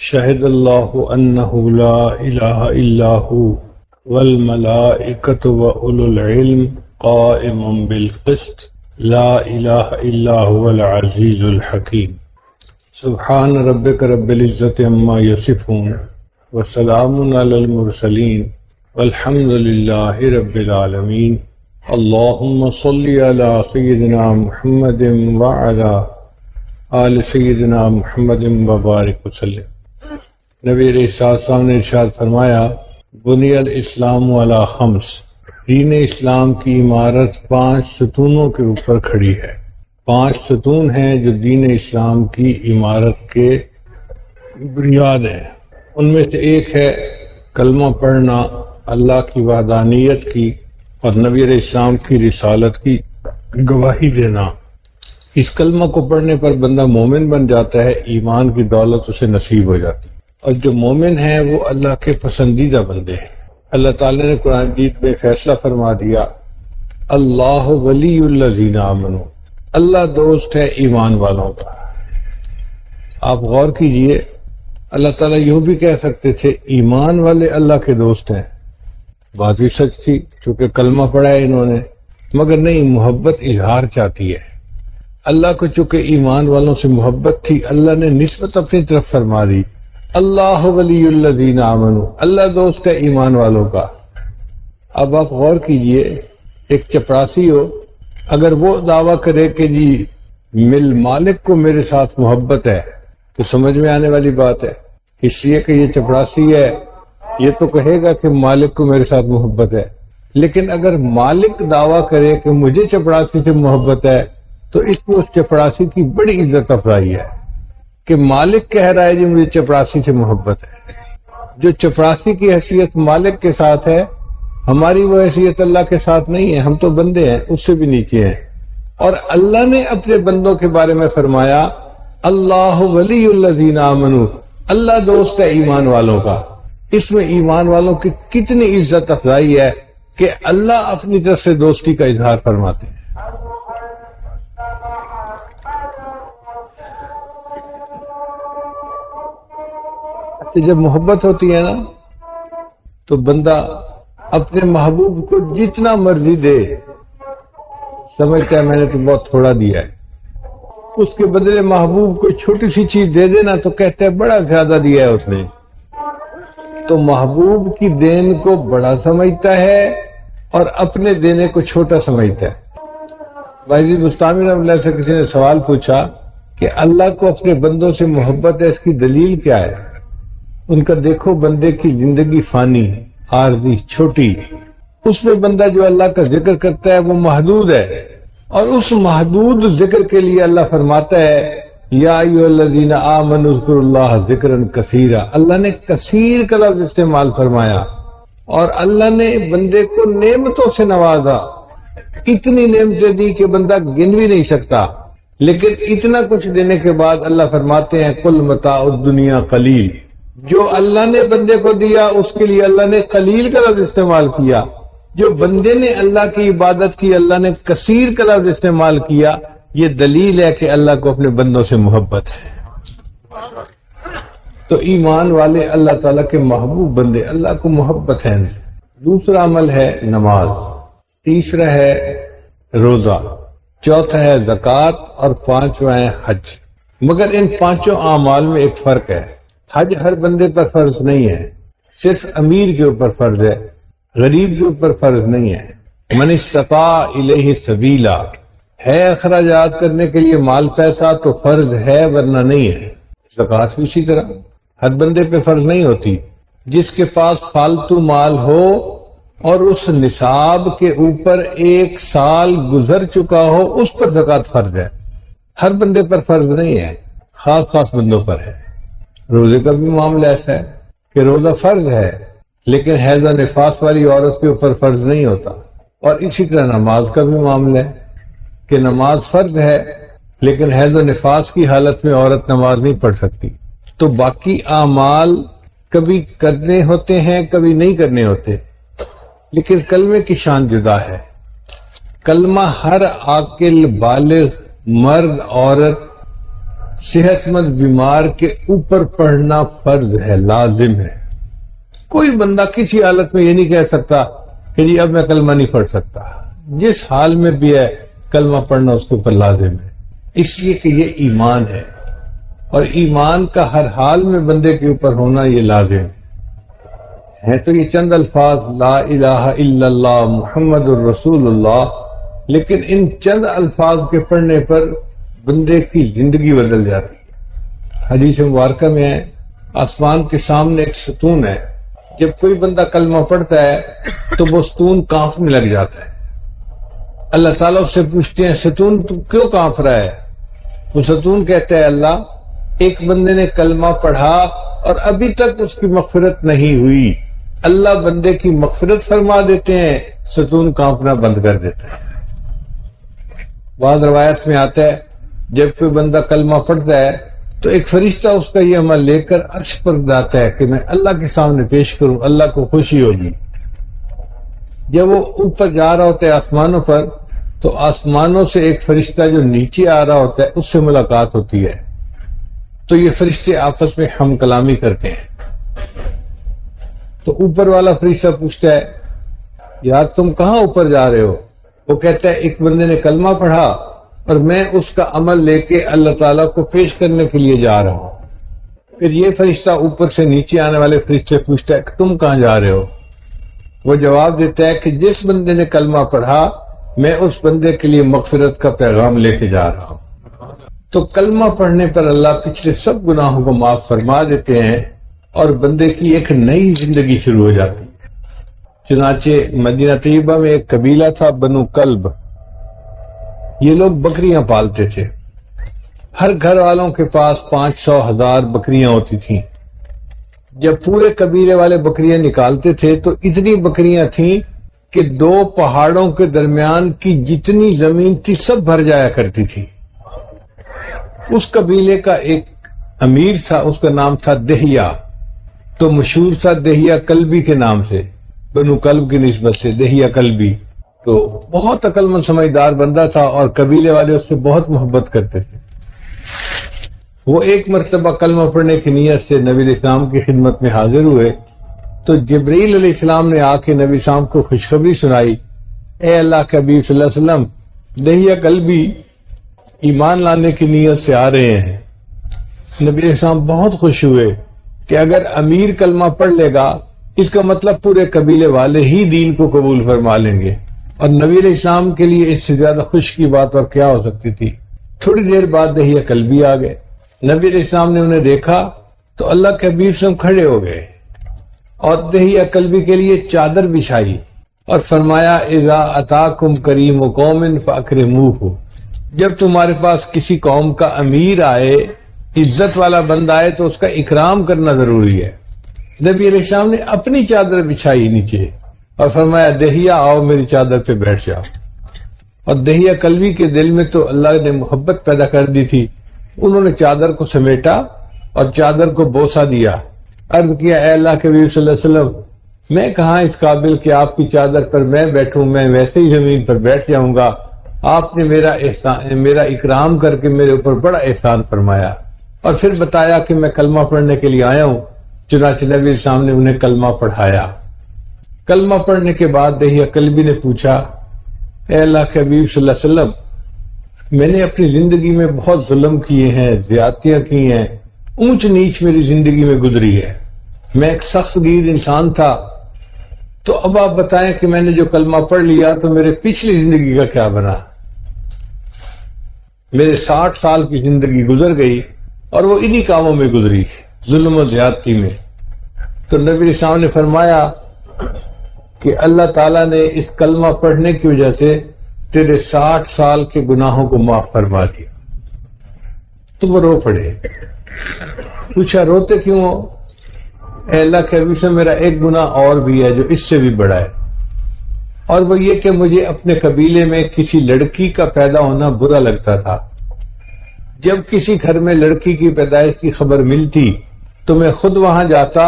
شہد اللہ انہ لا الہ الا ہو والملائکۃ واولو العلم قائما بالقسط لا الہ الا هو العزیز الحکیم۔ سبحان ربک رب العزۃ عما یصفون وسلام علی المرسلین والحمد للہ رب العالمین۔ اللہم صلی علی سیدنا محمد وعلی آل سیدنا محمد وبارک وسلم۔ نبی علیہ السلام نے ارشاد فرمایا، بنی الاسلام علی خمس، دین اسلام کی عمارت 5 ستونوں کے اوپر کھڑی ہے۔ 5 ستون ہیں جو دین اسلام کی عمارت کے بنیاد ہیں۔ ان میں سے ایک ہے کلمہ پڑھنا، اللہ کی وحدانیت کی اور نبی علیہ السلام کی رسالت کی گواہی دینا۔ اس کلمہ کو پڑھنے پر بندہ مومن بن جاتا ہے، ایمان کی دولت اسے نصیب ہو جاتی ہے، اور جو مومن ہیں وہ اللہ کے پسندیدہ بندے ہیں۔ اللہ تعالیٰ نے قرآن مجید میں فیصلہ فرما دیا، اللہ ولی الذین آمنوا، اللہ دوست ہے ایمان والوں کا۔ آپ غور کیجئے، اللہ تعالیٰ یوں بھی کہہ سکتے تھے ایمان والے اللہ کے دوست ہیں، بات بھی سچ تھی چونکہ کلمہ پڑھا ہے انہوں نے، مگر نہیں، محبت اظہار چاہتی ہے۔ اللہ کو چونکہ ایمان والوں سے محبت تھی، اللہ نے نسبت اپنی طرف فرما دی، اللہ ولی الذین آمنوا، اللہ دوست ہے ایمان والوں کا۔ اب آپ غور کیجئے، ایک چپراسی ہو، اگر وہ دعویٰ کرے کہ جی مالک کو میرے ساتھ محبت ہے تو سمجھ میں آنے والی بات ہے، اس لیے کہ یہ چپراسی ہے، یہ تو کہے گا کہ مالک کو میرے ساتھ محبت ہے۔ لیکن اگر مالک دعویٰ کرے کہ مجھے چپراسی سے محبت ہے تو اس میں اس چپراسی کی بڑی عزت افزائی ہے کہ مالک کہہ رہا ہے جی مجھے چپراسی سے محبت ہے۔ جو چپراسی کی حیثیت مالک کے ساتھ ہے، ہماری وہ حیثیت اللہ کے ساتھ نہیں ہے، ہم تو بندے ہیں، اس سے بھی نیچے ہیں۔ اور اللہ نے اپنے بندوں کے بارے میں فرمایا، اللہ ولی الذین آمنوا، اللہ دوست ہے ایمان والوں کا۔ اس میں ایمان والوں کی کتنی عزت افزائی ہے کہ اللہ اپنی طرف سے دوستی کا اظہار فرماتے ہیں۔ جب محبت ہوتی ہے نا تو بندہ اپنے محبوب کو جتنا مرضی دے، سمجھتا ہے میں نے تو بہت تھوڑا دیا ہے، اس کے بدلے محبوب کو چھوٹی سی چیز دے دینا تو کہتا ہے بڑا زیادہ دیا ہے اس نے، تو محبوب کی دین کو بڑا سمجھتا ہے اور اپنے دینے کو چھوٹا سمجھتا ہے۔ بائزید بستامی رحمۃ اللہ سے کسی نے سوال پوچھا کہ اللہ کو اپنے بندوں سے محبت ہے، اس کی دلیل کیا ہے؟ ان کا دیکھو، بندے کی زندگی فانی، عارضی، چھوٹی، اس میں بندہ جو اللہ کا ذکر کرتا ہے وہ محدود ہے، اور اس محدود ذکر کے لیے اللہ فرماتا ہے یا ایھا الذین آمنوا اذکروا اللہ ذکرا کثیرا۔ اللہ نے کثیر کا لفظ استعمال فرمایا، اور اللہ نے بندے کو نعمتوں سے نوازا، اتنی نعمتیں دی کہ بندہ گن بھی نہیں سکتا۔ لیکن اتنا کچھ دینے کے بعد اللہ فرماتے ہیں قل متاع الدنیا قلیل، جو اللہ نے بندے کو دیا اس کے لیے اللہ نے قلیل کا لفظ استعمال کیا، جو بندے نے اللہ کی عبادت کی اللہ نے کثیر کا لفظ استعمال کیا۔ یہ دلیل ہے کہ اللہ کو اپنے بندوں سے محبت ہے۔ تو ایمان والے اللہ تعالیٰ کے محبوب بندے، اللہ کو محبت ہے ان سے۔ دوسرا عمل ہے نماز، تیسرا ہے روزہ، چوتھا ہے زکوٰۃ، اور پانچواں ہے حج۔ مگر ان پانچوں اعمال میں ایک فرق ہے، حج ہر بندے پر فرض نہیں ہے، صرف امیر کے اوپر فرض ہے، غریب کے اوپر فرض نہیں ہے۔ من استطاع الیہ سبیلا، ہے اخراجات کرنے کے لیے مال پیسہ تو فرض ہے، ورنہ نہیں ہے۔ زکوٰۃ بھی اسی طرح ہر بندے پہ فرض نہیں ہوتی، جس کے پاس فالتو مال ہو اور اس نصاب کے اوپر 1 سال گزر چکا ہو، اس پر زکوٰۃ فرض ہے، ہر بندے پر فرض نہیں ہے، خاص بندوں پر ہے۔ روزے کا بھی معاملہ ایسا ہے کہ روزہ فرض ہے لیکن حیض و نفاس والی عورت کے اوپر فرض نہیں ہوتا، اور اسی طرح نماز کا بھی معاملہ ہے کہ نماز فرض ہے لیکن حیض و نفاس کی حالت میں عورت نماز نہیں پڑھ سکتی۔ تو باقی اعمال کبھی کرنے ہوتے ہیں، کبھی نہیں کرنے ہوتے، لیکن کلمے کی شان جدا ہے۔ کلمہ ہر عاقل بالغ مرد عورت صحت مند بیمار کے اوپر پڑھنا فرض ہے، لازم ہے۔ کوئی بندہ کسی حالت میں یہ نہیں کہہ سکتا کہ جی اب میں کلمہ نہیں پڑھ سکتا، جس حال میں بھی ہے کلمہ پڑھنا اس کے اوپر لازم ہے، اس لیے کہ یہ ایمان ہے، اور ایمان کا ہر حال میں بندے کے اوپر ہونا یہ لازم ہے۔ تو یہ چند الفاظ لا الہ الا اللہ محمد الرسول اللہ، لیکن ان چند الفاظ کے پڑھنے پر بندے کی زندگی بدل جاتی ہے۔ حدیث مبارکہ میں ہے آسمان کے سامنے ایک ستون ہے، جب کوئی بندہ کلمہ پڑھتا ہے تو وہ ستون کانپنے لگ جاتا ہے۔ اللہ تعالیٰ اس سے پوچھتے ہیں ستون تو کیوں کانپ رہا ہے؟ وہ ستون کہتا ہے اللہ ایک بندے نے کلمہ پڑھا اور ابھی تک اس کی مغفرت نہیں ہوئی، اللہ بندے کی مغفرت فرما دیتے ہیں، ستون کانپنا بند کر دیتا ہے۔ بعض روایت میں آتا ہے جب کوئی بندہ کلمہ پڑھتا ہے تو ایک فرشتہ اس کا یہ عمل لے کر عرش پر جاتا ہے کہ میں اللہ کے سامنے پیش کروں، اللہ کو خوشی ہوگی۔ جب وہ اوپر جا رہا ہوتا ہے آسمانوں پر تو آسمانوں سے ایک فرشتہ جو نیچے آ رہا ہوتا ہے اس سے ملاقات ہوتی ہے، تو یہ فرشتے آپس میں ہم کلامی کرتے ہیں۔ تو اوپر والا فرشتہ پوچھتا ہے یار تم کہاں اوپر جا رہے ہو؟ وہ کہتا ہے ایک بندے نے کلمہ پڑھا اور میں اس کا عمل لے کے اللہ تعالیٰ کو پیش کرنے کے لیے جا رہا ہوں۔ پھر یہ فرشتہ اوپر سے نیچے آنے والے فرشتے پوچھتا ہے کہ تم کہاں جا رہے ہو؟ وہ جواب دیتا ہے کہ جس بندے نے کلمہ پڑھا میں اس بندے کے لیے مغفرت کا پیغام لے کے جا رہا ہوں۔ تو کلمہ پڑھنے پر اللہ پچھلے سب گناہوں کو معاف فرما دیتے ہیں اور بندے کی ایک نئی زندگی شروع ہو جاتی ہے۔ چنانچہ مدینہ طیبہ میں ایک قبیلہ تھا بنو کلب، یہ لوگ بکریاں پالتے تھے، ہر گھر والوں کے پاس 500,000 بکریاں ہوتی تھیں۔ جب پورے قبیلے والے بکریاں نکالتے تھے تو اتنی بکریاں تھیں کہ 2 پہاڑوں کے درمیان کی جتنی زمین تھی سب بھر جایا کرتی تھی۔ اس قبیلے کا ایک امیر تھا، اس کا نام تھا دہیا، تو مشہور تھا دہیا کلبی کے نام سے، بنو کلب کی نسبت سے دہیا کلبی۔ تو بہت عقل مند سمجھدار بندہ تھا اور قبیلے والے اس سے بہت محبت کرتے تھے۔ وہ ایک مرتبہ کلمہ پڑھنے کی نیت سے نبی علیہ السلام کی خدمت میں حاضر ہوئے تو جبرائیل علیہ السلام نے آ کے نبی السلام کو خوشخبری سنائی، اے اللہ کے حبیب صلی اللہ علیہ وسلم، دہیا کلبی ایمان لانے کی نیت سے آ رہے ہیں۔ نبی علیہ السلام بہت خوش ہوئے کہ اگر امیر کلمہ پڑھ لے گا اس کا مطلب پورے قبیلے والے ہی دین کو قبول فرما لیں گے، اور نبی علیہ السلام کے لیے اس سے زیادہ خوش کی بات اور کیا ہو سکتی تھی۔ تھوڑی دیر بعد دہیا کلبی آ گئے، نبی علیہ السلام نے انہیں دیکھا تو اللہ کے حبیب سے کھڑے ہو گئے اور دہیا کلبی کے لیے چادر بچھائی اور فرمایا اذا اتاکم کریم قوم فاکرموہ، جب تمہارے پاس کسی قوم کا امیر آئے، عزت والا بندہ آئے تو اس کا اکرام کرنا ضروری ہے۔ نبی علیہ السلام نے اپنی چادر بچھائی نیچے اور فرمایا دہیا آؤ میری چادر پہ بیٹھ جاؤ، اور دہیا کلبی کے دل میں تو اللہ نے محبت پیدا کر دی تھی، انہوں نے چادر کو سمیٹا اور چادر کو بوسہ دیا، عرض کیا اے اللہ کے حبیب صلی اللہ علیہ وسلم، میں کہاں اس قابل کہ آپ کی چادر پر میں بیٹھوں، میں ویسے ہی زمین پر بیٹھ جاؤں گا، آپ نے میرا اکرام کر کے میرے اوپر بڑا احسان فرمایا۔ اور پھر بتایا کہ میں کلمہ پڑھنے کے لیے آیا ہوں، چنانچہ نبی السلام نے انہیں کلمہ پڑھایا۔ کلمہ پڑھنے کے بعد دہیا کلبی نے پوچھا اے اللہ کے حبیب صلی اللہ علیہ وسلم، میں نے اپنی زندگی میں بہت ظلم کیے ہیں، زیادتیاں کی ہیں، اونچ نیچ میری زندگی میں گزری ہے، میں ایک سخت گیر انسان تھا، تو اب آپ بتائیں کہ میں نے جو کلمہ پڑھ لیا تو میرے پچھلی زندگی کا کیا بنا؟ میرے 60 سال کی زندگی گزر گئی اور وہ انہی کاموں میں گزری، ظلم و زیادتی میں۔ تو نبی علیہ السلام نے فرمایا کہ اللہ تعالیٰ نے اس کلمہ پڑھنے کی وجہ سے تیرے 60 سال کے گناہوں کو معاف فرما دیا۔ تو وہ رو پڑے، پوچھا روتے کیوں ہو؟ اے اللہ کے حبیب سے میرا ایک گناہ اور بھی ہے جو اس سے بھی بڑا ہے، اور وہ یہ کہ مجھے اپنے قبیلے میں کسی لڑکی کا پیدا ہونا برا لگتا تھا۔ جب کسی گھر میں لڑکی کی پیدائش کی خبر ملتی تو میں خود وہاں جاتا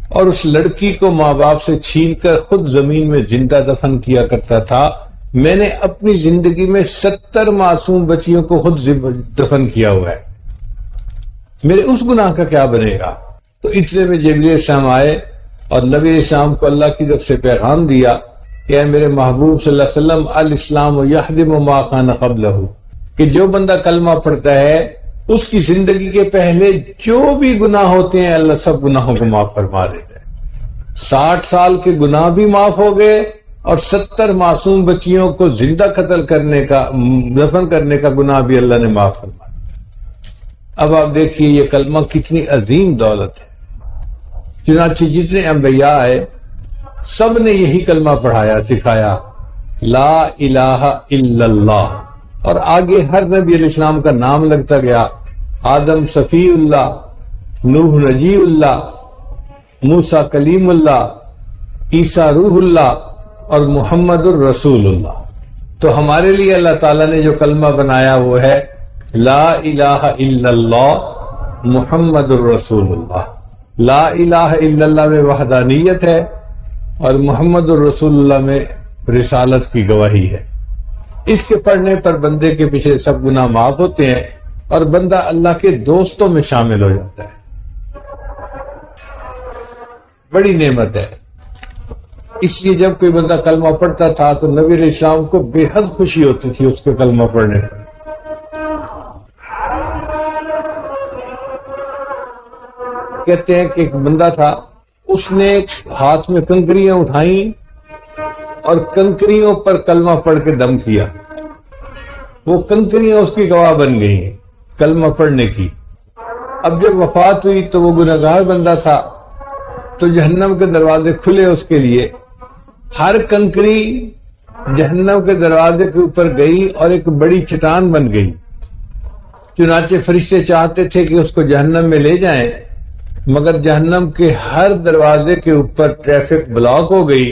اور اس لڑکی کو ماں باپ سے چھین کر خود زمین میں زندہ دفن کیا کرتا تھا۔ میں نے اپنی زندگی میں 70 معصوم بچیوں کو خود دفن کیا ہوا ہے۔ میرے اس گناہ کا کیا بنے گا؟ تو اتنے میں جبریل السلام آئے اور نبی علیہ السلام کو اللہ کی طرف سے پیغام دیا کہ اے میرے محبوب صلی اللہ علیہ وسلم، الاسلام یہدم ما کان قبلہ، کہ جو بندہ کلمہ پڑھتا ہے اس کی زندگی کے پہلے جو بھی گناہ ہوتے ہیں اللہ سب گناہوں کو معاف فرما دیتا ہے۔ 60 سال کے گناہ بھی معاف ہو گئے اور 70 معصوم بچیوں کو زندہ قتل کرنے کا، دفن کرنے کا گناہ بھی اللہ نے معاف فرما دیا۔ اب آپ دیکھیے یہ کلمہ کتنی عظیم دولت ہے۔ چنانچہ جتنے انبیاء آئے سب نے یہی کلمہ پڑھایا، سکھایا، لا الہ الا اللہ، اور آگے ہر نبی علیہ السلام کا نام لگتا گیا، آدم صفی اللہ، نوح نجی اللہ، موسیٰ کلیم اللہ، عیسیٰ روح اللہ اور محمد الرسول اللہ۔ تو ہمارے لیے اللہ تعالیٰ نے جو کلمہ بنایا وہ ہے لا الہ الا اللہ محمد الرسول اللہ۔ لا الہ الا اللہ میں وحدانیت ہے اور محمد الرسول اللہ میں رسالت کی گواہی ہے۔ اس کے پڑھنے پر بندے کے پچھلے سب گناہ معاف ہوتے ہیں اور بندہ اللہ کے دوستوں میں شامل ہو جاتا ہے۔ بڑی نعمت ہے۔ اس لیے جب کوئی بندہ کلمہ پڑھتا تھا تو نبی علیہ السلام کو بے حد خوشی ہوتی تھی اس کے کلمہ پڑھنے پر۔ کہتے ہیں کہ ایک بندہ تھا، اس نے ہاتھ میں کنکریاں اٹھائیں اور کنکریوں پر کلمہ پڑھ کے دم کیا۔ وہ کنکریاں اس کی گواہ بن گئیں کلمہ پڑھنے کی۔ اب جب وفات ہوئی تو وہ گنہگار بندہ تھا، تو جہنم کے دروازے کھلے اس کے لیے۔ ہر کنکری جہنم کے دروازے کے اوپر گئی اور ایک بڑی چٹان بن گئی۔ چنانچہ فرشتے چاہتے تھے کہ اس کو جہنم میں لے جائیں، مگر جہنم کے ہر دروازے کے اوپر ٹریفک بلاک ہو گئی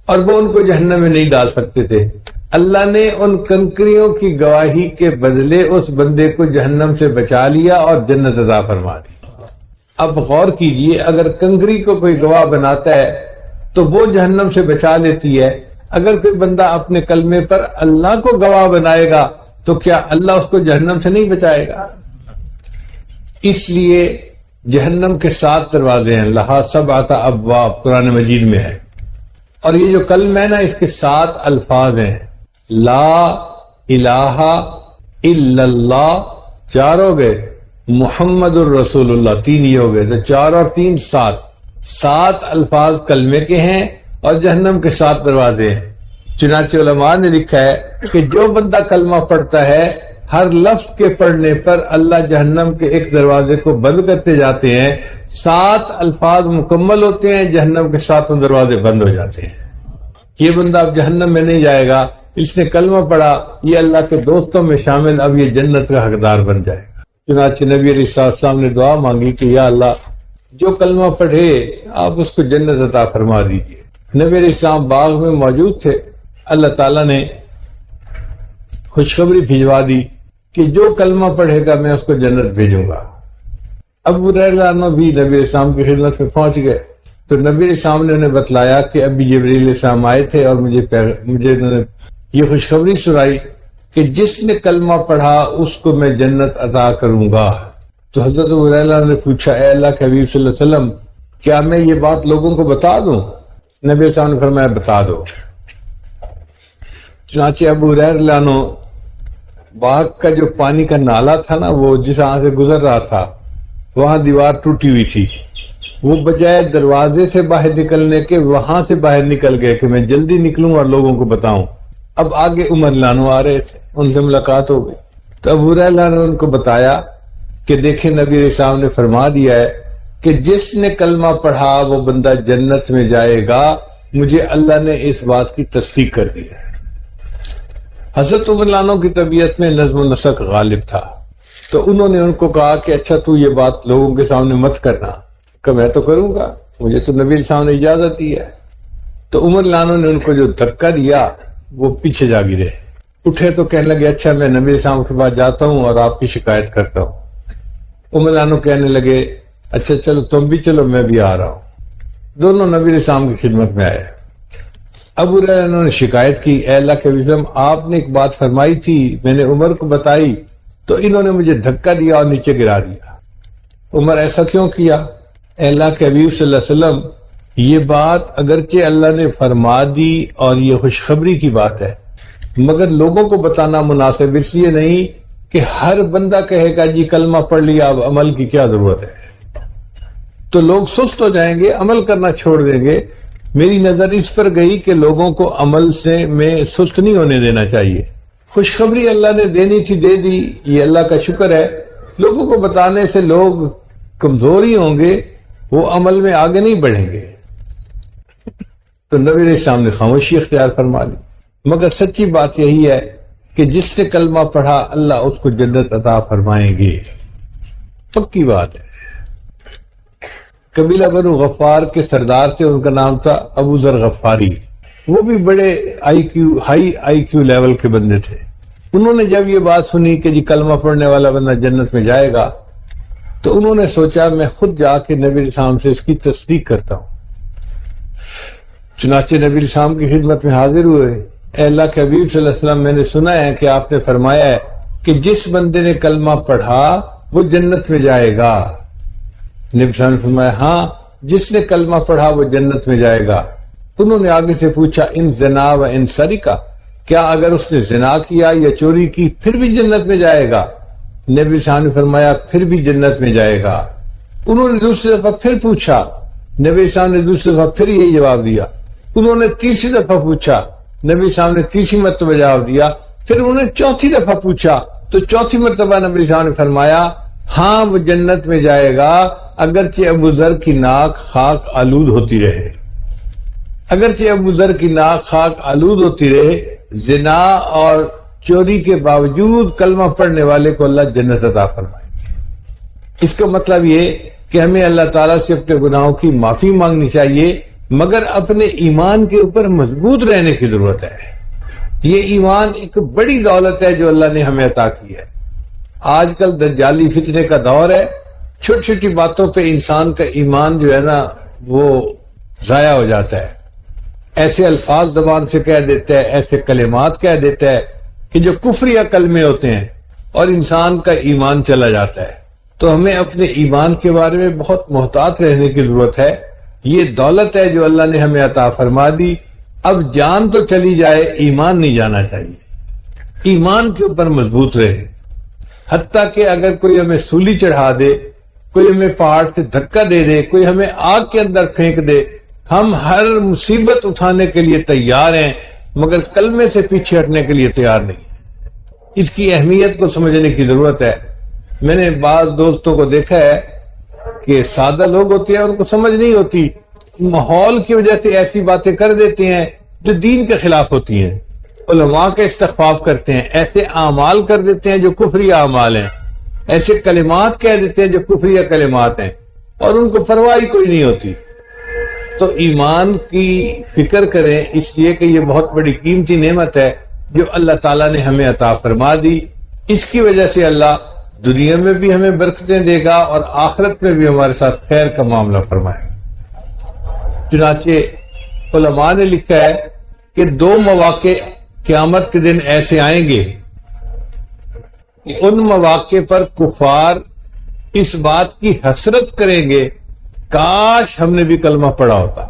اور وہ ان کو جہنم میں نہیں ڈال سکتے تھے۔ اللہ نے ان کنکریوں کی گواہی کے بدلے اس بندے کو جہنم سے بچا لیا اور جنت عطا فرما دی۔ اب غور کیجئے، اگر کنکری کو کوئی گواہ بناتا ہے تو وہ جہنم سے بچا لیتی ہے، اگر کوئی بندہ اپنے کلمے پر اللہ کو گواہ بنائے گا تو کیا اللہ اس کو جہنم سے نہیں بچائے گا؟ اس لیے جہنم کے 7 دروازے ہیں، لہا 7 ابواب قرآن مجید میں ہے، اور یہ جو کلمہ ہے نا اس کے 7 الفاظ ہیں، لا الہ الا اللہ 4 ہو گئے، محمد الرسول اللہ 3 ہی ہو گئے، تو 4 اور 3 7 الفاظ کلمے کے ہیں اور جہنم کے 7 دروازے ہیں۔ چنانچہ علماء نے لکھا ہے کہ جو بندہ کلمہ پڑھتا ہے ہر لفظ کے پڑھنے پر اللہ جہنم کے ایک دروازے کو بند کرتے جاتے ہیں، 7 الفاظ مکمل ہوتے ہیں، جہنم کے 7 دروازے بند ہو جاتے ہیں۔ یہ بندہ اب جہنم میں نہیں جائے گا، اس نے کلمہ پڑھا، یہ اللہ کے دوستوں میں شامل، اب یہ جنت کا حقدار بن جائے گا۔ چنانچہ نبی علیہ السلام نے دعا مانگی کہ یا اللہ جو کلمہ پڑھے آپ اس کو جنت عطا فرما دیجیے۔ نبی علیہ السلام باغ میں موجود تھے، اللہ تعالیٰ نے خوشخبری بھجوا دی کہ جو کلمہ پڑھے گا میں اس کو جنت بھیجوں گا۔ ابو ہریرہ عنہ بھی نبی علیہ السلام کی خدمت میں پہنچ گئے تو نبی علیہ السلام نے انہیں بتلایا کہ ابھی جبریل علیہ السلام آئے تھے اور مجھے انہوں نے یہ خوشخبری سنائی کہ جس نے کلمہ پڑھا اس کو میں جنت عطا کروں گا۔ تو حضرت ابو ہریرہ نے پوچھا اے اللہ کے حبیب صلی اللہ علیہ وسلم کیا میں یہ بات لوگوں کو بتا دوں؟ نبی علیہ السلام نے فرمایا بتا دو۔ چنانچہ ابو ہریرہ عنہ باغ کا جو پانی کا نالا تھا نا، وہ جس یہاں سے گزر رہا تھا وہاں دیوار ٹوٹی ہوئی تھی، وہ بجائے دروازے سے باہر نکلنے کے وہاں سے باہر نکل گئے کہ میں جلدی نکلوں اور لوگوں کو بتاؤں۔ اب آگے عمر لانو آ رہے تھے، ان سے ملاقات ہو گئی تو ابو ہریرہ نے ان کو بتایا کہ دیکھیں نبی علیہ السلام نے فرما دیا ہے کہ جس نے کلمہ پڑھا وہ بندہ جنت میں جائے گا، مجھے اللہ نے اس بات کی تصدیق کر دی ہے۔ حضرت عمر لانو کی طبیعت میں نظم و نسق غالب تھا، تو انہوں نے ان کو کہا کہ اچھا تو یہ بات لوگوں کے سامنے مت کرنا، کہ میں تو کروں گا، مجھے تو نبی صاحب نے اجازت دی ہے۔ تو عمر لانو نے ان کو جو دھکا دیا وہ پیچھے جا گرے، اٹھے تو کہنے لگے اچھا میں نبی صاحب کے پاس جاتا ہوں اور آپ کی شکایت کرتا ہوں۔ عمر لانو کہنے لگے اچھا چلو تم بھی چلو میں بھی آ رہا ہوں۔ دونوں نبی صاحب کی خدمت میں آئے۔ ابو ہریرہ نے شکایت کی اے اللہ کے حبیب آپ نے ایک بات فرمائی تھی، میں نے عمر کو بتائی تو انہوں نے مجھے دھکا دیا اور نیچے گرا دیا۔ عمر ایسا کیوں کیا؟ اے اللہ کے حبیب صلی اللہ علیہ وسلم، یہ بات اگرچہ اللہ نے فرما دی اور یہ خوشخبری کی بات ہے، مگر لوگوں کو بتانا مناسب اس لیے نہیں کہ ہر بندہ کہے گا جی کلمہ پڑھ لیا، اب عمل کی کیا ضرورت ہے، تو لوگ سست ہو جائیں گے، عمل کرنا چھوڑ دیں گے۔ میری نظر اس پر گئی کہ لوگوں کو عمل میں سست نہیں ہونے دینا چاہیے۔ خوشخبری اللہ نے دینی تھی، دے دی، یہ اللہ کا شکر ہے۔ لوگوں کو بتانے سے لوگ کمزور ہی ہوں گے، وہ عمل میں آگے نہیں بڑھیں گے۔ تو نبی علیہ السلام نے خاموشی اختیار فرما لی۔ مگر سچی بات یہی ہے کہ جس نے کلمہ پڑھا اللہ اس کو جنت عطا فرمائیں گے، پکی بات ہے۔ قبیلہ بنو غفار کے سردار تھے، ان کا نام تھا ابو ذر غفاری۔ وہ بھی بڑے ہائی آئی کیو لیول کے بندے تھے۔ انہوں نے جب یہ بات سنی کہ جی کلمہ پڑھنے والا بندہ جنت میں جائے گا، تو انہوں نے سوچا میں خود جا کے نبی علیہ السلام سے اس کی تصدیق کرتا ہوں۔ چنانچہ نبی علیہ السلام کی خدمت میں حاضر ہوئے۔ اے اللہ کے حبیب صلی اللہ علیہ وسلم، میں نے سنا ہے کہ آپ نے فرمایا ہے کہ جس بندے نے کلمہ پڑھا وہ جنت میں جائے گا۔ نبی صلی اللہ علیہ وسلم نے فرمایا ہاں، جس نے کلمہ پڑھا وہ جنت میں جائے گا۔ انہوں نے آگے سے پوچھا ان زنا و ان سرقہ، کیا اگر اس نے زنا کیا یا چوری کی پھر بھی جنت میں جائے گا؟ نبی صلی اللہ علیہ وسلم نے فرمایا پھر بھی جنت میں جائے گا۔ انہوں نے دوسری دفعہ پھر پوچھا، نبی صلی اللہ علیہ وسلم نے دوسری دفعہ پھر یہی جواب دیا۔ انہوں نے تیسری دفعہ پوچھا، نبی صلی اللہ علیہ وسلم نے تیسری مرتبہ جواب دیا۔ پھر انہوں نے چوتھی دفعہ پوچھا تو چوتھی مرتبہ نبی صلی اللہ علیہ وسلم نے فرمایا ہاں وہ جنت میں جائے گا، اگرچہ ابو ذر کی ناک خاک آلود ہوتی رہے۔ اگرچہ ابو ذر کی ناک خاک آلود ہوتی رہے، زنا اور چوری کے باوجود کلمہ پڑھنے والے کو اللہ جنت عطا فرمائے گا۔ اس کا مطلب یہ کہ ہمیں اللہ تعالیٰ سے اپنے گناہوں کی معافی مانگنی چاہیے، مگر اپنے ایمان کے اوپر مضبوط رہنے کی ضرورت ہے۔ یہ ایمان ایک بڑی دولت ہے جو اللہ نے ہمیں عطا کی ہے۔ آج کل دجالی فتنے کا دور ہے، چھوٹی چھوٹی باتوں پہ انسان کا ایمان جو ہے نا وہ ضائع ہو جاتا ہے۔ ایسے الفاظ زبان سے کہہ دیتا ہے، ایسے کلمات کہہ دیتا ہے کہ جو کفریہ کلمے ہوتے ہیں اور انسان کا ایمان چلا جاتا ہے۔ تو ہمیں اپنے ایمان کے بارے میں بہت محتاط رہنے کی ضرورت ہے۔ یہ دولت ہے جو اللہ نے ہمیں عطا فرما دی۔ اب جان تو چلی جائے، ایمان نہیں جانا چاہیے۔ ایمان کے اوپر مضبوط رہے، حتیٰ کہ اگر کوئی ہمیں سولی چڑھا دے، کوئی ہمیں پہاڑ سے دھکا دے دے، کوئی ہمیں آگ کے اندر پھینک دے، ہم ہر مصیبت اٹھانے کے لیے تیار ہیں، مگر کلمے سے پیچھے ہٹنے کے لیے تیار نہیں۔ اس کی اہمیت کو سمجھنے کی ضرورت ہے۔ میں نے بعض دوستوں کو دیکھا ہے کہ سادہ لوگ ہوتے ہیں، ان کو سمجھ نہیں ہوتی، ماحول کی وجہ سے ایسی باتیں کر دیتے ہیں جو دین کے خلاف ہوتی ہیں، علماء کا استخفاف کرتے ہیں، ایسے اعمال کر دیتے ہیں جو کفری اعمال ہیں، ایسے کلمات کہہ دیتے ہیں جو کفری کلمات ہیں، اور ان کو پرواہ کوئی نہیں ہوتی۔ تو ایمان کی فکر کریں، اس لیے کہ یہ بہت بڑی قیمتی نعمت ہے جو اللہ تعالیٰ نے ہمیں عطا فرما دی۔ اس کی وجہ سے اللہ دنیا میں بھی ہمیں برکتیں دے گا اور آخرت میں بھی ہمارے ساتھ خیر کا معاملہ فرمائے گا۔ چنانچہ علماء نے لکھا ہے کہ 2 مواقع قیامت کے دن ایسے آئیں گے کہ ان مواقع پر کفار اس بات کی حسرت کریں گے کاش ہم نے بھی کلمہ پڑھا ہوتا۔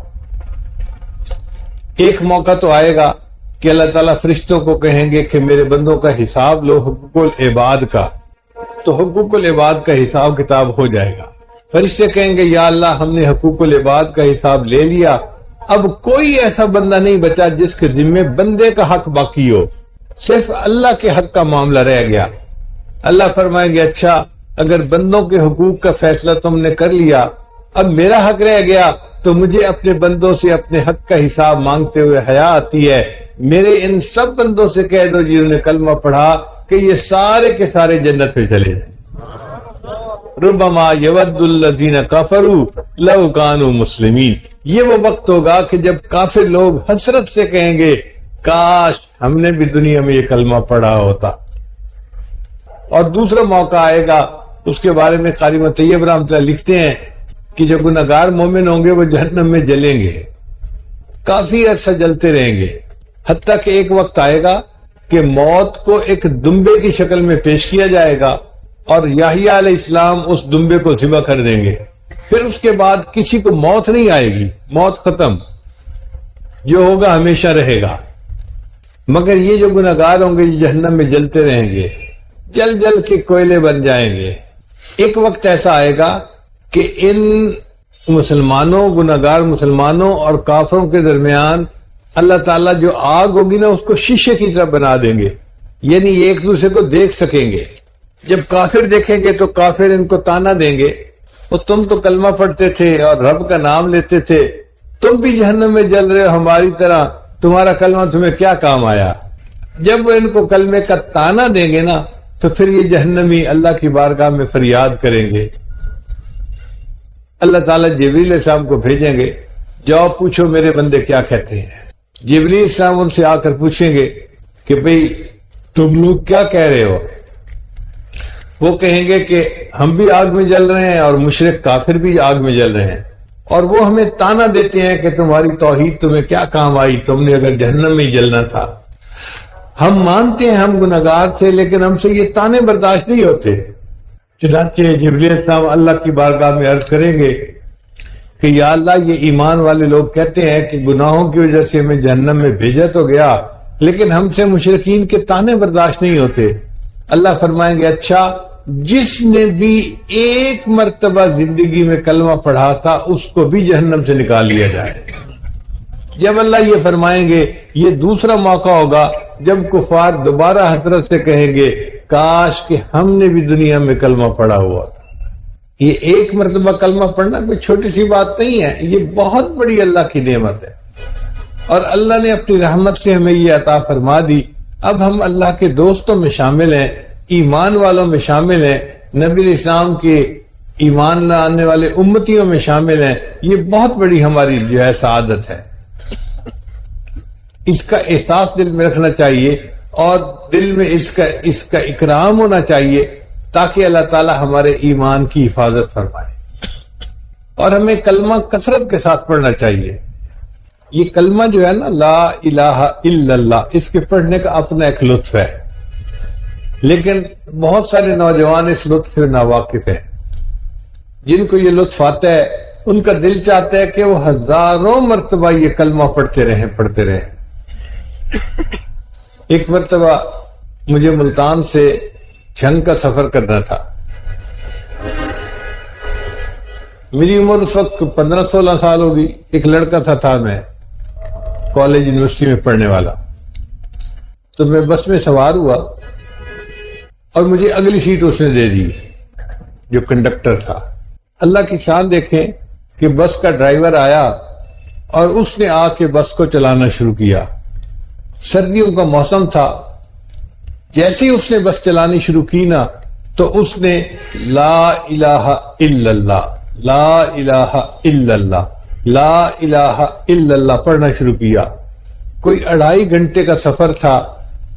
ایک موقع تو آئے گا کہ اللہ تعالیٰ فرشتوں کو کہیں گے کہ میرے بندوں کا حساب لو حقوق العباد کا، تو حقوق العباد کا حساب کتاب ہو جائے گا۔ فرشتے کہیں گے یا اللہ ہم نے حقوق العباد کا حساب لے لیا، اب کوئی ایسا بندہ نہیں بچا جس کے ذمہ بندے کا حق باقی ہو، صرف اللہ کے حق کا معاملہ رہ گیا۔ اللہ فرمائیں گے اچھا اگر بندوں کے حقوق کا فیصلہ تم نے کر لیا، اب میرا حق رہ گیا، تو مجھے اپنے بندوں سے اپنے حق کا حساب مانگتے ہوئے حیا آتی ہے۔ میرے ان سب بندوں سے کہہ دو جنہوں نے کلمہ پڑھا کہ یہ سارے کے سارے جنت میں چلے جائیں۔ ربما یود الذین کفروا لو کانوا مسلمین، یہ وہ وقت ہوگا کہ جب کافر لوگ حسرت سے کہیں گے کاش ہم نے بھی دنیا میں یہ کلمہ پڑھا ہوتا۔ اور دوسرا موقع آئے گا، اس کے بارے میں قاری طیب رحمۃ اللہ لکھتے ہیں کہ جو گناہگار مومن ہوں گے وہ جہنم میں جلیں گے، کافی عرصہ جلتے رہیں گے، حتیٰ کہ ایک وقت آئے گا کہ موت کو ایک دمبے کی شکل میں پیش کیا جائے گا اور یحییٰ علیہ السلام اس دمبے کو ذبح کر دیں گے. پھر اس کے بعد کسی کو موت نہیں آئے گی، موت ختم، جو ہوگا ہمیشہ رہے گا. مگر یہ جو گناہگار ہوں گے یہ جہنم میں جلتے رہیں گے، جل جل کے کوئلے بن جائیں گے. ایک وقت ایسا آئے گا کہ ان مسلمانوں، گناہگار مسلمانوں اور کافروں کے درمیان اللہ تعالیٰ جو آگ ہوگی نا اس کو شیشے کی طرح بنا دیں گے، یعنی ایک دوسرے کو دیکھ سکیں گے. جب کافر دیکھیں گے تو کافر ان کو تانا دیں گے، وہ تم تو کلمہ پڑھتے تھے اور رب کا نام لیتے تھے، تم بھی جہنم میں جل رہے ہو ہماری طرح، تمہارا کلمہ تمہیں کیا کام آیا. جب وہ ان کو کلمے کا تانا دیں گے نا تو پھر یہ جہنمی اللہ کی بارگاہ میں فریاد کریں گے. اللہ تعالیٰ جبریل علیہ السلام کو بھیجیں گے، جاؤ پوچھو میرے بندے کیا کہتے ہیں. جبریل علیہ السلام ان سے آ کر پوچھیں گے کہ بھئی تم لوگ کیا کہہ رہے ہو. وہ کہیں گے کہ ہم بھی آگ میں جل رہے ہیں اور مشرک کافر بھی آگ میں جل رہے ہیں، اور وہ ہمیں تانا دیتے ہیں کہ تمہاری توحید تمہیں کیا کام آئی، تم نے اگر جہنم میں جلنا تھا. ہم مانتے ہیں ہم گناہگار تھے لیکن ہم سے یہ تانے برداشت نہیں ہوتے. چنانچہ جبریل السلام اللہ کی بارگاہ میں عرض کریں گے کہ یا اللہ یہ ایمان والے لوگ کہتے ہیں کہ گناہوں کی وجہ سے ہمیں جہنم میں بھیجا تو گیا لیکن ہم سے مشرکین کے تانے برداشت نہیں ہوتے. اللہ فرمائیں گے اچھا جس نے بھی ایک مرتبہ زندگی میں کلمہ پڑھا تھا اس کو بھی جہنم سے نکال لیا جائے. جب اللہ یہ فرمائیں گے یہ دوسرا موقع ہوگا جب کفار دوبارہ حسرت سے کہیں گے کاش کہ ہم نے بھی دنیا میں کلمہ پڑھا ہوا تھا. یہ ایک مرتبہ کلمہ پڑھنا کوئی چھوٹی سی بات نہیں ہے، یہ بہت بڑی اللہ کی نعمت ہے، اور اللہ نے اپنی رحمت سے ہمیں یہ عطا فرما دی. اب ہم اللہ کے دوستوں میں شامل ہیں، ایمان والوں میں شامل ہیں، نبی علیہ السلام کے ایمان لانے والے امتیوں میں شامل ہیں. یہ بہت بڑی ہماری جو ہے سعادت ہے. اس کا احساس دل میں رکھنا چاہیے اور دل میں اس کا اکرام ہونا چاہیے تاکہ اللہ تعالی ہمارے ایمان کی حفاظت فرمائے. اور ہمیں کلمہ کثرت کے ساتھ پڑھنا چاہیے. یہ کلمہ جو ہے نا لا الہ الا اللہ، اس کے پڑھنے کا اپنا ایک لطف ہے، لیکن بہت سارے نوجوان اس لطف سے ناواقف ہیں. جن کو یہ لطف آتا ہے ان کا دل چاہتا ہے کہ وہ ہزاروں مرتبہ یہ کلمہ پڑھتے رہیں. ایک مرتبہ مجھے ملتان سے جھنگ کا سفر کرنا تھا. میری عمر اس وقت 15-16 سال ہوگی. ایک لڑکا تھا میں کالج یونیورسٹی میں پڑھنے والا. تو میں بس میں سوار ہوا اور مجھے اگلی سیٹ اس نے دے دی جو کنڈکٹر تھا. اللہ کی شان دیکھیں کہ بس کا ڈرائیور آیا اور اس نے آ کے بس کو چلانا شروع کیا. سردیوں کا موسم تھا. جیسے ہی اس نے بس چلانی شروع کی نا تو اس نے لا الہ الا اللہ، لا الہ الا اللہ، لا الہ الا اللہ پڑھنا شروع کیا. کوئی 2.5 گھنٹے کا سفر تھا.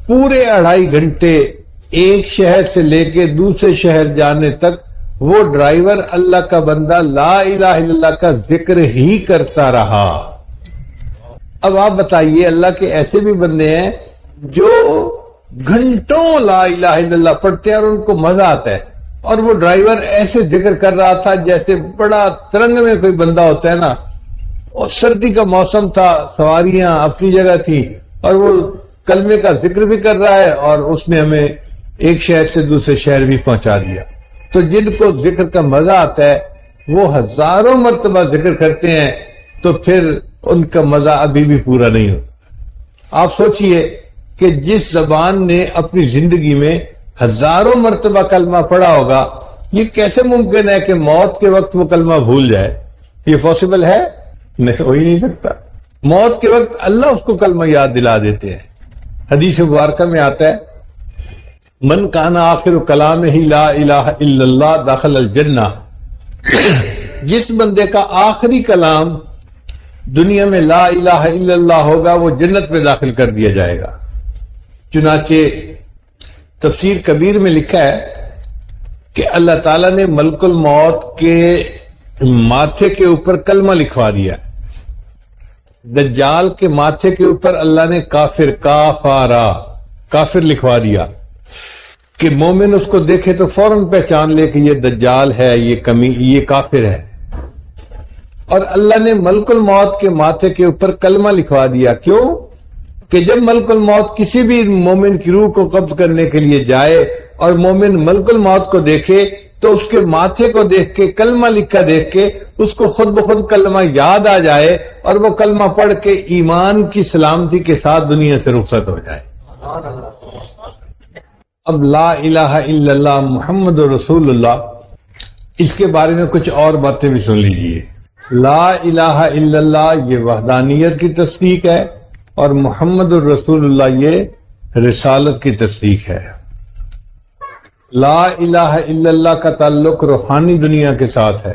پورے 2.5 گھنٹے ایک شہر سے لے کے دوسرے شہر جانے تک وہ ڈرائیور اللہ کا بندہ لا الہ الا اللہ کا ذکر ہی کرتا رہا. اب آپ بتائیے اللہ کے ایسے بھی بندے ہیں جو گھنٹوں لا الہ الا اللہ پڑھتے ہیں اور ان کو مزہ آتا ہے، اور وہ ڈرائیور ایسے ذکر کر رہا تھا جیسے بڑا ترنگ میں کوئی بندہ ہوتا ہے نا. اور سردی کا موسم تھا، سواریاں اپنی جگہ تھی اور وہ کلمے کا ذکر بھی کر رہا ہے اور اس نے ہمیں ایک شہر سے دوسرے شہر بھی پہنچا دیا. تو جن کو ذکر کا مزہ آتا ہے وہ ہزاروں مرتبہ ذکر کرتے ہیں تو پھر ان کا مزہ ابھی بھی پورا نہیں ہوتا. آپ سوچئے کہ جس زبان نے اپنی زندگی میں ہزاروں مرتبہ کلمہ پڑھا ہوگا، یہ کیسے ممکن ہے کہ موت کے وقت وہ کلمہ بھول جائے؟ یہ پاسبل ہے؟ نہیں، ہو ہی نہیں سکتا. موت کے وقت اللہ اس کو کلمہ یاد دلا دیتے ہیں. حدیث مبارکہ میں آتا ہے من کان آخر کلام ہی لا الہ الا اللہ داخل الجنہ. جس بندے کا آخری کلام دنیا میں لا الہ الا اللہ ہوگا وہ جنت میں داخل کر دیا جائے گا. چنانچہ تفسیر کبیر میں لکھا ہے کہ اللہ تعالیٰ نے ملک الموت کے ماتھے کے اوپر کلمہ لکھوا دیا. دجال کے ماتھے کے اوپر اللہ نے کافر کافارا کافر لکھوا دیا کہ مومن اس کو دیکھے تو فوراً پہچان لے کہ یہ دجال ہے، یہ کافر ہے۔ اور اللہ نے ملک الموت کے ماتھے کے اوپر کلمہ لکھوا دیا۔ کیوں؟ کہ جب ملک الموت کسی بھی مومن کی روح کو قبض کرنے کے لیے جائے اور مومن ملک الموت کو دیکھے تو اس کے ماتھے کو دیکھ کے، کلمہ لکھا دیکھ کے، اس کو خود بخود کلمہ یاد آ جائے اور وہ کلمہ پڑھ کے ایمان کی سلامتی کے ساتھ دنیا سے رخصت ہو جائے۔ اب لا الہ الا اللہ محمد رسول اللہ، اس کے بارے میں کچھ اور باتیں بھی سن لیجئے۔ لا الہ الا اللہ یہ وحدانیت کی تصدیق ہے، اور محمد الرسول اللہ یہ رسالت کی تصدیق ہے۔ لا الہ الا اللہ کا تعلق روحانی دنیا کے ساتھ ہے،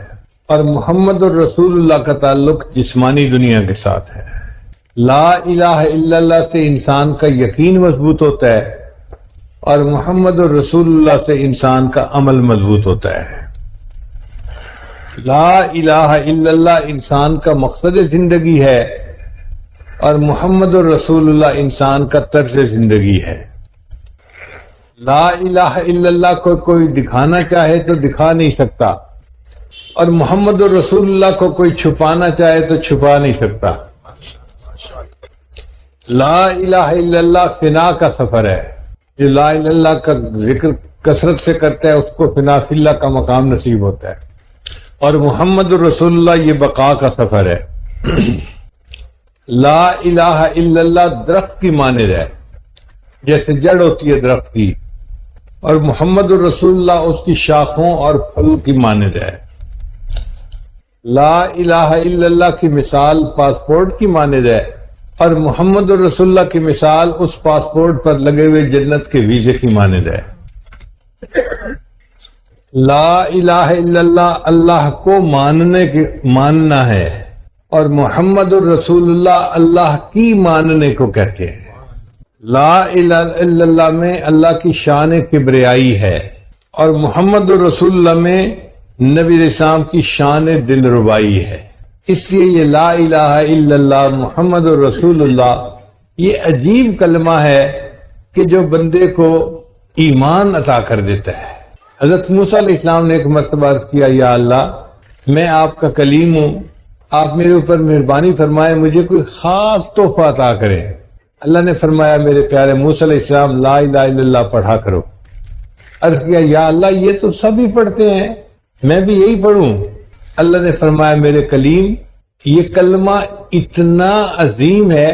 اور محمد الرسول اللہ کا تعلق جسمانی دنیا کے ساتھ ہے۔ لا الہ الا اللہ سے انسان کا یقین مضبوط ہوتا ہے، اور محمد الرسول اللہ سے انسان کا عمل مضبوط ہوتا ہے۔ لا الہ الا اللہ انسان کا مقصد زندگی ہے، اور محمد الرسول اللہ انسان کا طرز زندگی ہے۔ لا الہ الا اللہ کو کوئی دکھانا چاہے تو دکھا نہیں سکتا، اور محمد الرسول اللہ کو کوئی چھپانا چاہے تو چھپا نہیں سکتا۔ لا الہ الا اللہ فنا کا سفر ہے، جو لا الہ الا اللہ کا ذکر کثرت سے کرتا ہے اس کو فنا فی اللہ کا مقام نصیب ہوتا ہے، اور محمد الرسول اللہ یہ بقا کا سفر ہے۔ لا الہ الا اللہ درخت کی مانند ہے، جیسے جڑ ہوتی ہے درخت کی، اور محمد الرسول اللہ اس کی شاخوں اور پھل کی مانند ہے۔ لا الہ الا اللہ کی مثال پاسپورٹ کی مانند ہے، اور محمد الرسول اللہ کی مثال اس پاسپورٹ پر لگے ہوئے جنت کے ویزے کی مانند ہے۔ لا الہ الا اللہ اللہ کو ماننا ہے، اور محمد الرسول اللہ اللہ کی ماننے کو کہتے ہیں۔ لا الہ الا اللہ میں اللہ کی شان کبریائی ہے، اور محمد الرسول اللہ میں نبی علیہ السلام کی شان دل ربائی ہے۔ اس لیے یہ لا الہ الا اللہ محمد الرسول اللہ یہ عجیب کلمہ ہے کہ جو بندے کو ایمان عطا کر دیتا ہے۔ حضرت موسیٰ علیہ السلام نے ایک مرتبہ عرض کیا، یا اللہ میں آپ کا کلیم ہوں، آپ میرے اوپر مہربانی فرمائے، مجھے کوئی خاص تحفہ عطا کریں۔ اللہ نے فرمایا، میرے پیارے موسیٰ علیہ السلام لا الہ الا اللہ پڑھا کرو۔ عرض کیا، یا اللہ یہ تو سب ہی پڑھتے ہیں، میں بھی یہی پڑھوں؟ اللہ نے فرمایا، میرے کلیم یہ کلمہ اتنا عظیم ہے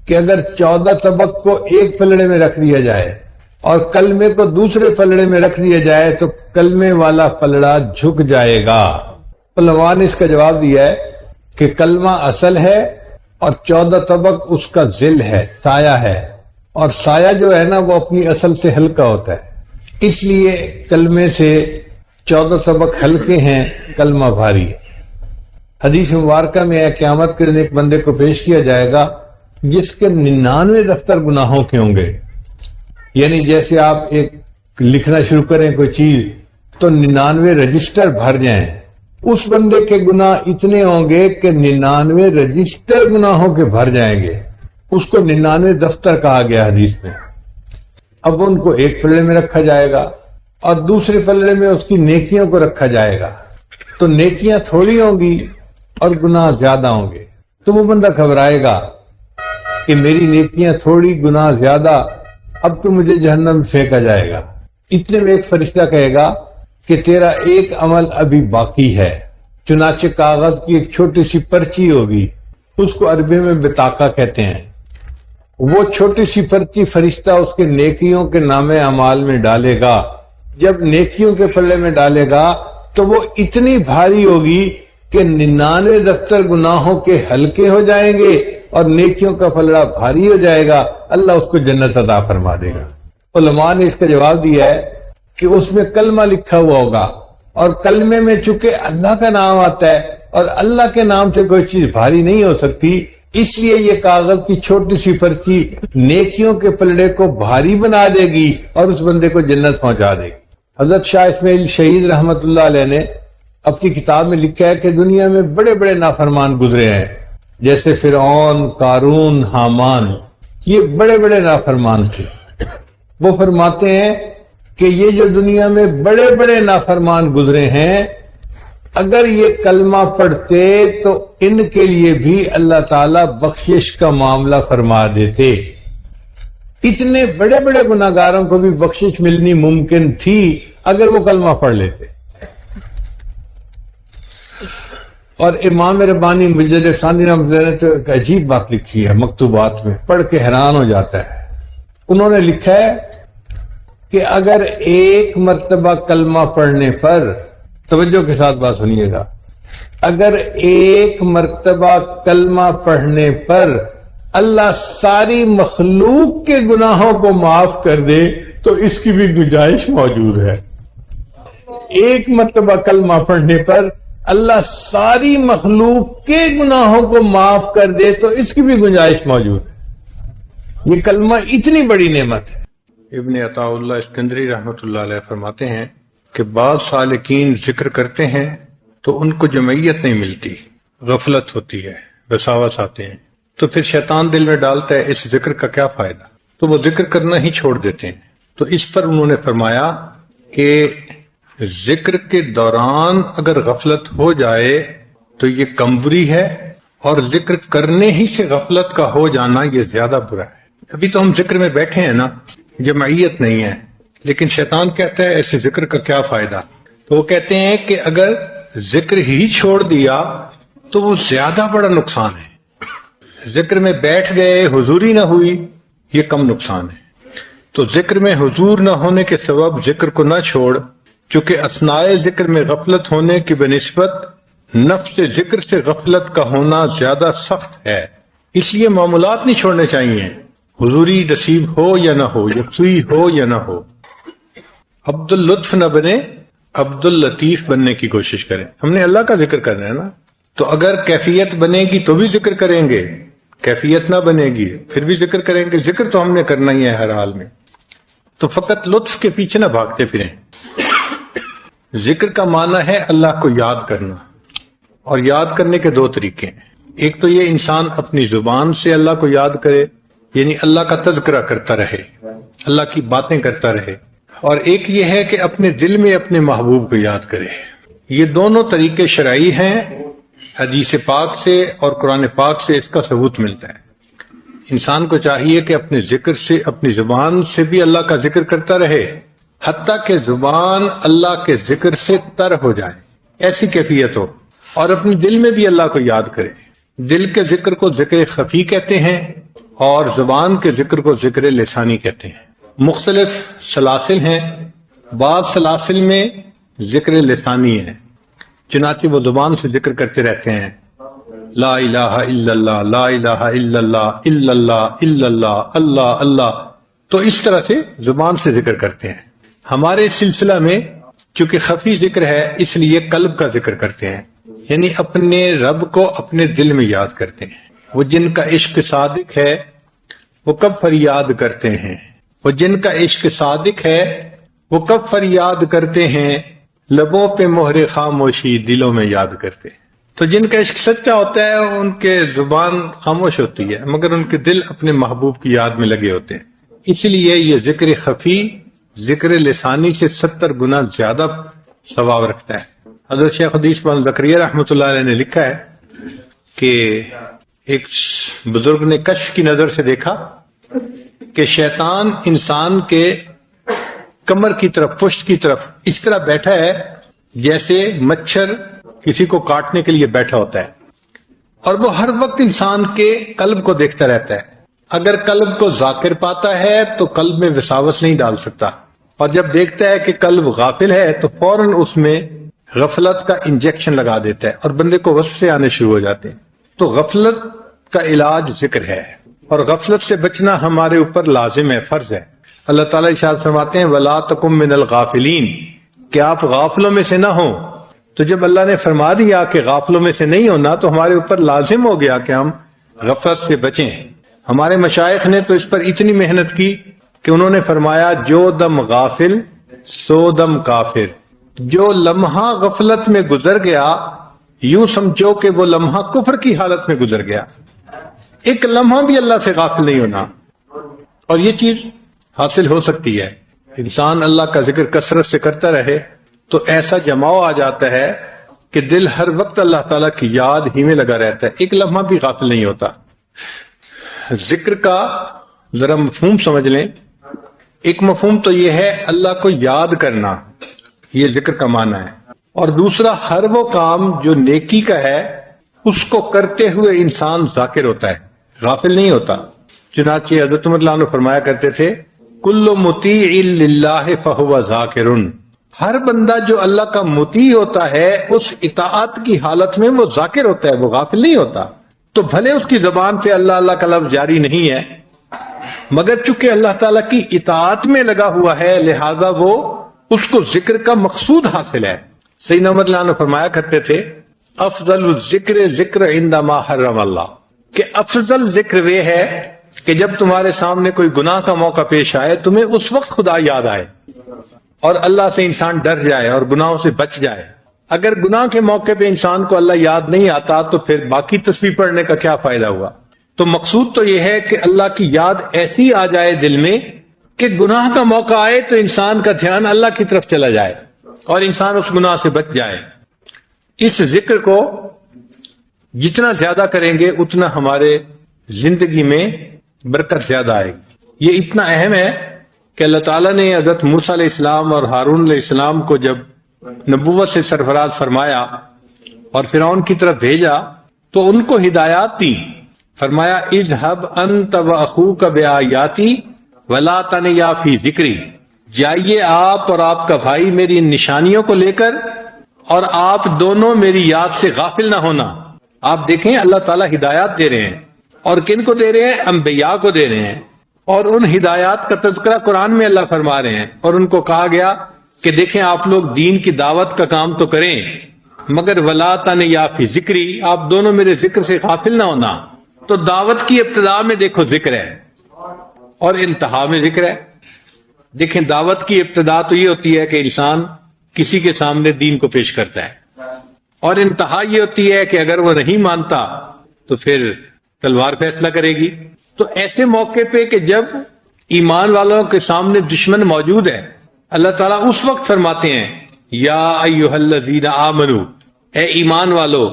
کہ اگر 14 طبق کو ایک پلڑے میں رکھ دیا جائے اور کلمے کو دوسرے پلڑے میں رکھ دیا جائے تو کلمے والا پلڑا جھک جائے گا۔ علماء نے اس کا جواب دیا ہے کہ کلمہ اصل ہے اور 14 طبق اس کا ذل ہے، سایہ ہے، اور سایہ جو ہے نا وہ اپنی اصل سے ہلکا ہوتا ہے، اس لیے کلمے سے 14 طبق ہلکے ہیں، کلمہ بھاری ہے۔ حدیث مبارکہ میں ہے قیامت کے دن ایک بندے کو پیش کیا جائے گا جس کے 99 دفتر گناہوں کے ہوں گے، یعنی جیسے آپ ایک لکھنا شروع کریں کوئی چیز تو 99 رجسٹر بھر جائیں، اس بندے کے گناہ اتنے ہوں گے کہ 99 رجسٹر گناہوں کے بھر جائیں گے، اس کو 99 دفتر کہا گیا حدیث میں۔ اب ان کو ایک پلڑے میں رکھا جائے گا اور دوسرے پلڑے میں اس کی نیکیوں کو رکھا جائے گا، تو نیکیاں تھوڑی ہوں گی اور گناہ زیادہ ہوں گے، تو وہ بندہ گھبرائے گا کہ میری نیکیاں تھوڑی گناہ زیادہ، اب تو مجھے جہنم میں پھینکا جائے گا۔ اتنے میں ایک فرشتہ کہے گا کہ تیرا ایک عمل ابھی باقی ہے، چنانچہ کاغذ کی ایک چھوٹی سی پرچی ہوگی، اس کو عربی میں بطاقہ کہتے ہیں، وہ چھوٹی سی پرچی فرشتہ اس کے نیکیوں کے نام اعمال میں ڈالے گا۔ جب نیکیوں کے پلڑے میں ڈالے گا تو وہ اتنی بھاری ہوگی کہ 99 دفتر گناہوں کے ہلکے ہو جائیں گے اور نیکیوں کا پلڑا بھاری ہو جائے گا، اللہ اس کو جنت عطا فرما دے گا۔ علماء نے اس کا جواب دیا ہے کہ اس میں کلمہ لکھا ہوا ہوگا، اور کلمے میں چونکہ اللہ کا نام آتا ہے اور اللہ کے نام سے کوئی چیز بھاری نہیں ہو سکتی، اس لیے یہ کاغذ کی چھوٹی سی پرچی نیکیوں کے پلڑے کو بھاری بنا دے گی اور اس بندے کو جنت پہنچا دے گی۔ حضرت شاہ اسماعیل شہید رحمت اللہ علیہ نے اپنی کتاب میں لکھا ہے کہ دنیا میں بڑے بڑے نافرمان گزرے ہیں، جیسے فرعون، قارون، حامان، یہ بڑے بڑے نافرمان تھے۔ وہ فرماتے ہیں کہ یہ جو دنیا میں بڑے بڑے نافرمان گزرے ہیں، اگر یہ کلمہ پڑھتے تو ان کے لیے بھی اللہ تعالی بخشش کا معاملہ فرما دیتے۔ اتنے بڑے بڑے گناہگاروں کو بھی بخشش ملنی ممکن تھی اگر وہ کلمہ پڑھ لیتے۔ اور امام ربانی مجدد ثانی رحمۃ اللہ علیہ نے تو ایک عجیب بات لکھی ہے مکتوبات میں، پڑھ کے حیران ہو جاتا ہے۔ انہوں نے لکھا ہے کہ اگر ایک مرتبہ کلمہ پڑھنے پر، توجہ کے ساتھ بات سنیے گا، اگر ایک مرتبہ کلمہ پڑھنے پر اللہ ساری مخلوق کے گناہوں کو معاف کر دے تو اس کی بھی گنجائش موجود ہے۔ ایک مرتبہ کلمہ پڑھنے پر اللہ ساری مخلوق کے گناہوں کو معاف کر دے تو اس کی بھی گنجائش موجود ہے۔ یہ کلمہ اتنی بڑی نعمت ہے۔ ابن عطاء اللہ اسکندری رحمۃ اللہ علیہ فرماتے ہیں کہ بعض سالکین ذکر کرتے ہیں تو ان کو جمعیت نہیں ملتی، غفلت ہوتی ہے، وساوس آتے ہیں، تو پھر شیطان دل میں ڈالتا ہے اس ذکر کا کیا فائدہ، تو وہ ذکر کرنا ہی چھوڑ دیتے ہیں۔ تو اس پر انہوں نے فرمایا کہ ذکر کے دوران اگر غفلت ہو جائے تو یہ کمزوری ہے، اور ذکر کرنے ہی سے غفلت کا ہو جانا یہ زیادہ برا ہے۔ ابھی تو ہم ذکر میں بیٹھے ہیں نا، جمعیت نہیں ہے، لیکن شیطان کہتا ہے ایسے ذکر کا کیا فائدہ۔ تو وہ کہتے ہیں کہ اگر ذکر ہی چھوڑ دیا تو وہ زیادہ بڑا نقصان ہے۔ ذکر میں بیٹھ گئے، حضوری نہ ہوئی، یہ کم نقصان ہے۔ تو ذکر میں حضور نہ ہونے کے سبب ذکر کو نہ چھوڑ، کیونکہ اثناء ذکر میں غفلت ہونے کی بنسبت نفس ذکر سے غفلت کا ہونا زیادہ سخت ہے، اس لیے معمولات نہیں چھوڑنے چاہیے، حضوری نصیب ہو یا نہ ہو، یکسوئی ہو یا نہ ہو۔ عبد اللطف نہ بنے، عبد اللطیف بننے کی کوشش کریں۔ ہم نے اللہ کا ذکر کرنا ہے نا، تو اگر کیفیت بنے گی تو بھی ذکر کریں گے، کیفیت نہ بنے گی پھر بھی ذکر کریں گے۔ ذکر تو ہم نے کرنا ہی ہے ہر حال میں، تو فقط لطف کے پیچھے نہ بھاگتے پھریں۔ ذکر کا معنی ہے اللہ کو یاد کرنا، اور یاد کرنے کے دو طریقے ہیں۔ ایک تو یہ انسان اپنی زبان سے اللہ کو یاد کرے، یعنی اللہ کا تذکرہ کرتا رہے، اللہ کی باتیں کرتا رہے، اور ایک یہ ہے کہ اپنے دل میں اپنے محبوب کو یاد کرے۔ یہ دونوں طریقے شرعی ہیں، حدیث پاک سے اور قرآن پاک سے اس کا ثبوت ملتا ہے۔ انسان کو چاہیے کہ اپنے ذکر سے، اپنی زبان سے بھی اللہ کا ذکر کرتا رہے، حتیٰ کہ زبان اللہ کے ذکر سے تر ہو جائے، ایسی کیفیت ہو، اور اپنے دل میں بھی اللہ کو یاد کرے۔ دل کے ذکر کو ذکر خفی کہتے ہیں، اور زبان کے ذکر کو ذکر لسانی کہتے ہیں۔ مختلف سلاسل ہیں، بعض سلاسل میں ذکر لسانی ہے، چنانچہ وہ زبان سے ذکر کرتے رہتے ہیں، لا الہ الا اللہ، لا الہ الا اللہ، الا اللہ، الا اللہ، اللہ اللہ، تو اس طرح سے زبان سے ذکر کرتے ہیں۔ ہمارے سلسلہ میں چونکہ خفی ذکر ہے، اس لیے قلب کا ذکر کرتے ہیں، یعنی اپنے رب کو اپنے دل میں یاد کرتے ہیں۔ وہ جن کا عشق صادق ہے وہ کب فریاد کرتے ہیں، وہ جن کا عشق صادق ہے وہ کب فریاد کرتے ہیں، لبوں پہ مہر خاموشی دلوں میں یاد کرتے ہیں۔ تو جن کا عشق سچا ہوتا ہے ان کے زبان خاموش ہوتی ہے، مگر ان کے دل اپنے محبوب کی یاد میں لگے ہوتے ہیں۔ اس لیے یہ ذکر خفی ذکر لسانی سے 70 گنا زیادہ ثواب رکھتا ہے۔ حضرت شیخ حدیث بن زکریا رحمۃ اللہ علیہ نے لکھا ہے کہ ایک بزرگ نے کشف کی نظر سے دیکھا کہ شیطان انسان کے کمر کی طرف، پشت کی طرف اس طرح بیٹھا ہے جیسے مچھر کسی کو کاٹنے کے لیے بیٹھا ہوتا ہے، اور وہ ہر وقت انسان کے قلب کو دیکھتا رہتا ہے۔ اگر قلب کو ذاکر پاتا ہے تو قلب میں وساوس نہیں ڈال سکتا، اور جب دیکھتا ہے کہ قلب غافل ہے تو فوراً اس میں غفلت کا انجیکشن لگا دیتا ہے اور بندے کو وسوسے آنے شروع ہو جاتے ہیں۔ تو غفلت کا علاج ذکر ہے، اور غفلت سے بچنا ہمارے اوپر لازم ہے، فرض ہے۔ اللہ تعالیٰ ارشاد فرماتے ہیں وَلَا تَكُن مِّنَ الْغَافِلِينَ، کہ آپ غافلوں میں سے نہ ہوں۔ تو جب اللہ نے فرما دیا کہ غافلوں میں سے نہیں ہونا تو ہمارے اوپر لازم ہو گیا کہ ہم غفلت سے بچیں۔ ہمارے مشائخ نے تو اس پر اتنی محنت کی کہ انہوں نے فرمایا جو دم غافل سو دم کافر، جو لمحہ غفلت میں گزر گیا یوں سمجھو کہ وہ لمحہ کفر کی حالت میں گزر گیا۔ ایک لمحہ بھی اللہ سے غافل نہیں ہونا، اور یہ چیز حاصل ہو سکتی ہے۔ انسان اللہ کا ذکر کثرت سے کرتا رہے تو ایسا جماؤ آ جاتا ہے کہ دل ہر وقت اللہ تعالیٰ کی یاد ہی میں لگا رہتا ہے، ایک لمحہ بھی غافل نہیں ہوتا۔ ذکر کا ذرا مفہوم سمجھ لیں۔ ایک مفہوم تو یہ ہے اللہ کو یاد کرنا، یہ ذکر کا معنی ہے، اور دوسرا ہر وہ کام جو نیکی کا ہے اس کو کرتے ہوئے انسان ذاکر ہوتا ہے، غافل نہیں ہوتا۔ چنانچہ حضرت عمر رضی اللہ عنہ فرمایا کرتے تھے کل مطیع للہ فہو ذاکر، ہر بندہ جو اللہ کا مطیع ہوتا ہے اس اطاعت کی حالت میں وہ ذاکر ہوتا ہے، وہ غافل نہیں ہوتا۔ تو بھلے اس کی زبان پہ اللہ اللہ کا لفظ جاری نہیں ہے، مگر چونکہ اللہ تعالیٰ کی اطاعت میں لگا ہوا ہے لہذا وہ اس کو ذکر کا مقصود حاصل ہے۔ سیدنا عمر رضی اللہ عنہ فرمایا کرتے تھے افضل الذکر ذکر عندما حرم اللہ، کہ افضل ذکر وہ ہے کہ جب تمہارے سامنے کوئی گناہ کا موقع پیش آئے تمہیں اس وقت خدا یاد آئے اور اللہ سے انسان ڈر جائے اور گناہوں سے بچ جائے۔ اگر گناہ کے موقع پہ انسان کو اللہ یاد نہیں آتا تو پھر باقی تسبیح پڑھنے کا کیا فائدہ ہوا؟ تو مقصود تو یہ ہے کہ اللہ کی یاد ایسی آ جائے دل میں کہ گناہ کا موقع آئے تو انسان کا دھیان اللہ کی طرف چلا جائے اور انسان اس گناہ سے بچ جائے۔ اس ذکر کو جتنا زیادہ کریں گے اتنا ہمارے زندگی میں برکت زیادہ آئے گی۔ یہ اتنا اہم ہے کہ اللہ تعالیٰ نے حضرت موسیٰ علیہ السلام اور ہارون علیہ السلام کو جب نبوت سے سرفراز فرمایا اور فرعون کی طرف بھیجا تو ان کو ہدایات دی، فرمایا اذهب انت واخوک بآیاتی ولا تنیا فی ذکری، جائیے آپ اور آپ کا بھائی میری ان نشانیوں کو لے کر اور آپ دونوں میری یاد سے غافل نہ ہونا۔ آپ دیکھیں اللہ تعالیٰ ہدایات دے رہے ہیں، اور کن کو دے رہے ہیں؟ انبیاء کو دے رہے ہیں، اور ان ہدایات کا تذکرہ قرآن میں اللہ فرما رہے ہیں، اور ان کو کہا گیا کہ دیکھیں آپ لوگ دین کی دعوت کا کام تو کریں مگر ولا تنیا فی ذکری، آپ دونوں میرے ذکر سے غافل نہ ہونا۔ تو دعوت کی ابتدا میں دیکھو ذکر ہے اور انتہا میں ذکر ہے۔ دیکھیں دعوت کی ابتدا تو یہ ہوتی ہے کہ انسان کسی کے سامنے دین کو پیش کرتا ہے، اور انتہا یہ ہوتی ہے کہ اگر وہ نہیں مانتا تو پھر تلوار فیصلہ کرے گی۔ تو ایسے موقع پہ کہ جب ایمان والوں کے سامنے دشمن موجود ہے، اللہ تعالیٰ اس وقت فرماتے ہیں یا ایھا الذین آمنو، اے ایمان والو،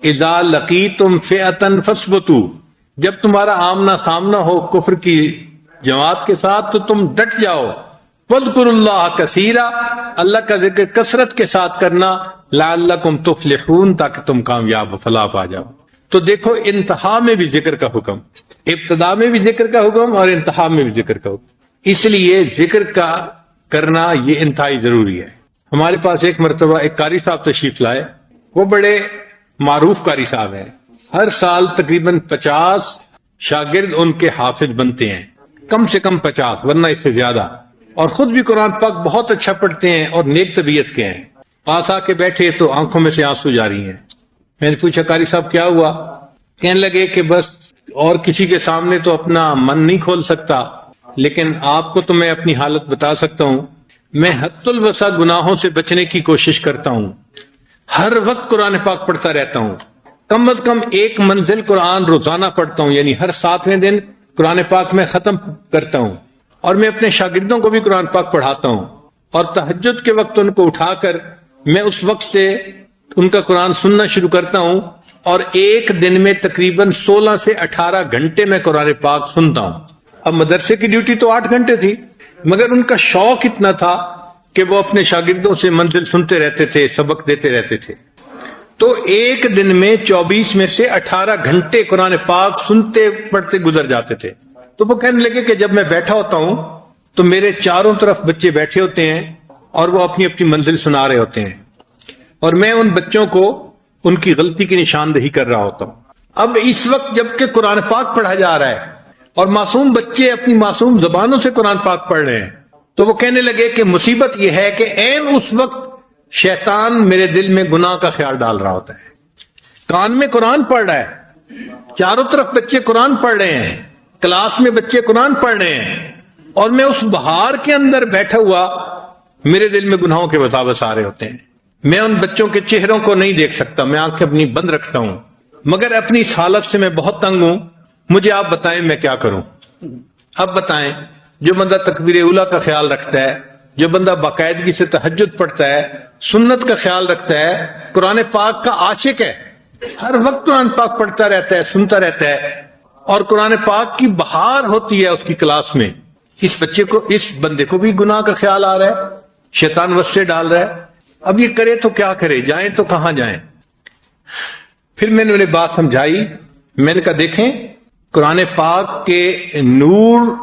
اذا لقیتم فئۃ فاثبتوا، جب تمہارا آمنا سامنا ہو کفر کی جماعت کے ساتھ تو تم ڈٹ جاؤ۔ واذکروا اللہ کثیرا، اللہ کا ذکر کثرت کے ساتھ کرنا، لعلکم تفلحون، تاکہ تم کامیاب و فلاح پا جاؤ۔ تو دیکھو انتہا میں بھی ذکر کا حکم، ابتدا میں بھی ذکر کا حکم اور انتہا میں بھی ذکر کا حکم۔ اس لیے ذکر کا کرنا یہ انتہائی ضروری ہے۔ ہمارے پاس ایک مرتبہ ایک قاری صاحب تشریف لائے، وہ بڑے معروف قاری صاحب ہیں، ہر سال تقریباً 50 شاگرد ان کے حافظ بنتے ہیں، کم سے کم 50 ورنہ اس سے زیادہ، اور خود بھی قرآن پاک بہت اچھا پڑھتے ہیں اور نیک طبیعت کے ہیں۔ پاس آ کے بیٹھے تو آنکھوں میں سے آنسو جاری ہیں۔ میں نے پوچھا قاری صاحب کیا ہوا؟ کہنے لگے کہ بس اور کسی کے سامنے تو اپنا من نہیں کھول سکتا، لیکن آپ کو تو میں اپنی حالت بتا سکتا ہوں، میں حد الوسع گناہوں سے بچنے کی کوشش کرتا ہوں، ہر وقت قرآن پاک پڑھتا رہتا ہوں، کم از کم ایک منزل قرآن روزانہ پڑھتا ہوں، یعنی ہر 7ویں دن قرآن پاک میں ختم کرتا ہوں، اور میں اپنے شاگردوں کو بھی قرآن پاک پڑھاتا ہوں، اور تہجد کے وقت ان کو اٹھا کر میں اس وقت سے ان کا قرآن سننا شروع کرتا ہوں، اور ایک دن میں تقریباً 16 سے 18 گھنٹے میں قرآن پاک سنتا ہوں۔ اب مدرسے کی ڈیوٹی تو 8 گھنٹے تھی، مگر ان کا شوق اتنا تھا کہ وہ اپنے شاگردوں سے منزل سنتے رہتے تھے، سبق دیتے رہتے تھے۔ تو ایک دن میں 24 میں سے 18 گھنٹے قرآن پاک سنتے پڑھتے گزر جاتے تھے۔ تو وہ کہنے لگے کہ جب میں بیٹھا ہوتا ہوں تو میرے چاروں طرف بچے بیٹھے ہوتے ہیں اور وہ اپنی اپنی منزل سنا رہے ہوتے ہیں، اور میں ان بچوں کو ان کی غلطی کی نشاندہی کر رہا ہوتا ہوں۔ اب اس وقت جبکہ قرآن پاک پڑھا جا رہا ہے اور معصوم بچے اپنی معصوم زبانوں سے قرآن پاک پڑھ رہے ہیں، تو وہ کہنے لگے کہ مصیبت یہ ہے کہ عین اس وقت شیطان میرے دل میں گناہ کا خیال ڈال رہا ہوتا ہے۔ کان میں قرآن پڑھ رہا ہے، چاروں طرف بچے قرآن پڑھ رہے ہیں، کلاس میں بچے قرآن پڑھ رہے ہیں، اور میں اس بہار کے اندر بیٹھا ہوا میرے دل میں گناہوں کے وساوس آ رہے ہوتے ہیں۔ میں ان بچوں کے چہروں کو نہیں دیکھ سکتا، میں آنکھیں اپنی بند رکھتا ہوں، مگر اپنی اس حالت سے میں بہت تنگ ہوں۔ مجھے آپ بتائیں میں کیا کروں؟ اب بتائیں جو بندہ تکبیر اولیٰ کا خیال رکھتا ہے، جو بندہ باقاعدگی سے تہجد پڑھتا ہے، سنت کا خیال رکھتا ہے، قرآن پاک کا عاشق ہے، ہر وقت قرآن پاک پڑھتا رہتا ہے، سنتا رہتا ہے، اور قرآن پاک کی بہار ہوتی ہے اس کی کلاس میں، اس بندے کو بھی گناہ کا خیال آ رہا ہے، شیطان وسوسے ڈال رہا ہے. اب یہ کرے تو کیا کرے، جائیں تو کہاں جائیں؟ پھر میں نے انہیں بات سمجھائی. میں نے کہا دیکھیں، قرآن پاک کے نور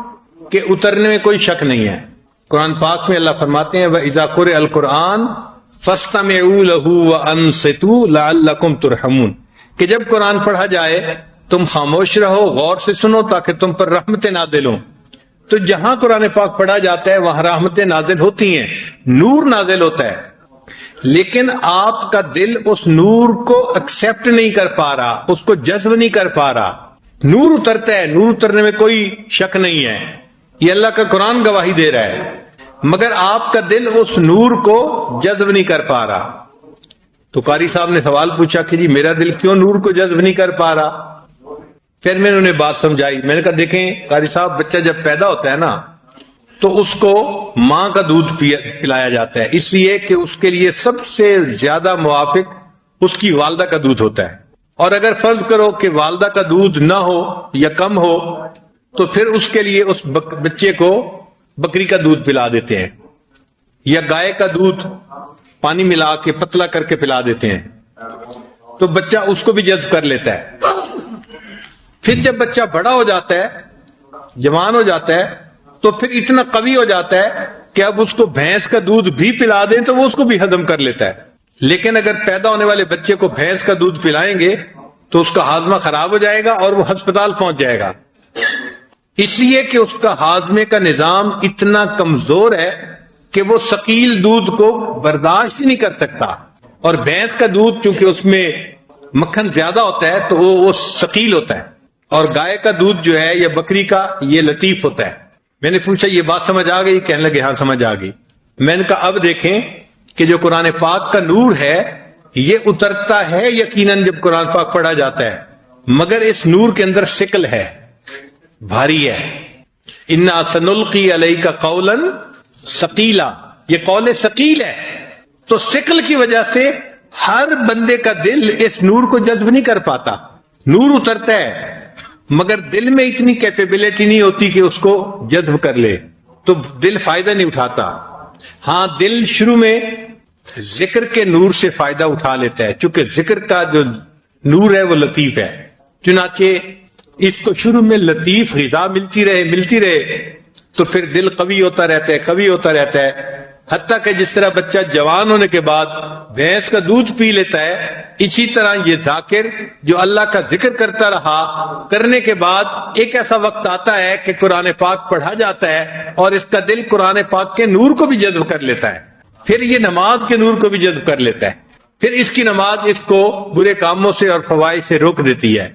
کے اترنے میں کوئی شک نہیں ہے. قرآن پاک میں اللہ فرماتے ہیں وَإِذَا قُرِئَ الْقُرْآنُ فَاسْتَمِعُوا لَهُ وَأَنصِتُوا لَعَلَّكُمْ تُرْحَمُونَ، کہ جب قرآن پڑھا جائے تم خاموش رہو، غور سے سنو تاکہ تم پر رحمتیں نازل ہوں. تو جہاں قرآن پاک پڑھا جاتا ہے وہاں رحمتیں نازل ہوتی ہیں، نور نازل ہوتا ہے، لیکن آپ کا دل اس نور کو ایکسپٹ نہیں کر پا رہا، اس کو جذب نہیں کر پا رہا. نور اترتا ہے، نور اترنے میں کوئی شک نہیں ہے، یہ اللہ کا قرآن گواہی دے رہا ہے، مگر آپ کا دل اس نور کو جذب نہیں کر پا رہا. تو قاری صاحب نے سوال پوچھا کہ جی میرا دل کیوں نور کو جذب نہیں کر پا رہا؟ پھر میں نے انہیں بات سمجھائی. میں نے کہا دیکھیں قاری صاحب، بچہ جب پیدا ہوتا ہے نا تو اس کو ماں کا دودھ پلایا جاتا ہے، اس لیے کہ اس کے لیے سب سے زیادہ موافق اس کی والدہ کا دودھ ہوتا ہے. اور اگر فرض کرو کہ والدہ کا دودھ نہ ہو یا کم ہو تو پھر اس کے لیے اس بچے کو بکری کا دودھ پلا دیتے ہیں یا گائے کا دودھ پانی ملا کے پتلا کر کے پلا دیتے ہیں، تو بچہ اس کو بھی جذب کر لیتا ہے. پھر جب بچہ بڑا ہو جاتا ہے، جوان ہو جاتا ہے، تو پھر اتنا قوی ہو جاتا ہے کہ اب اس کو بھینس کا دودھ بھی پلا دیں تو وہ اس کو بھی ہضم کر لیتا ہے. لیکن اگر پیدا ہونے والے بچے کو بھینس کا دودھ پلائیں گے تو اس کا ہاضمہ خراب ہو جائے گا اور وہ ہسپتال پہنچ جائے گا، اس لیے کہ اس کا ہاضمے کا نظام اتنا کمزور ہے کہ وہ ثقیل دودھ کو برداشت ہی نہیں کر سکتا. اور بھینس کا دودھ چونکہ اس میں مکھن زیادہ ہوتا ہے تو وہ ثقیل ہوتا ہے، اور گائے کا دودھ جو ہے یا بکری کا یہ لطیف ہوتا ہے. میں نے پوچھا یہ بات سمجھ آ گئی؟ کہنے لگے ہاں سمجھ آ گئی. میں نے کہا اب دیکھیں کہ جو قرآن پاک کا نور ہے یہ اترتا ہے یقیناً جب قرآن پاک پڑھا جاتا ہے، مگر اس نور کے اندر ثقل ہے، بھاری ہے. انا سنلقی علیک قولا ثقیلا، یہ قول ثقیل ہے. تو ثقل کی وجہ سے ہر بندے کا دل اس نور کو جذب نہیں کر پاتا. نور اترتا ہے مگر دل میں اتنی کیپیبلٹی نہیں ہوتی کہ اس کو جذب کر لے، تو دل فائدہ نہیں اٹھاتا. ہاں دل شروع میں ذکر کے نور سے فائدہ اٹھا لیتا ہے، چونکہ ذکر کا جو نور ہے وہ لطیف ہے. چنانچہ اس کو شروع میں لطیف غذا ملتی رہے تو پھر دل قوی ہوتا رہتا ہے، حتیٰ کہ جس طرح بچہ جوان ہونے کے بعد بھینس کا دودھ پی لیتا ہے، اسی طرح یہ ذاکر جو اللہ کا ذکر کرتا رہا، کرنے کے بعد ایک ایسا وقت آتا ہے کہ قرآن پاک پڑھا جاتا ہے اور اس کا دل قرآن پاک کے نور کو بھی جذب کر لیتا ہے، پھر یہ نماز کے نور کو بھی جذب کر لیتا ہے. پھر اس کی نماز اس کو برے کاموں سے اور فوائد سے روک دیتی ہے.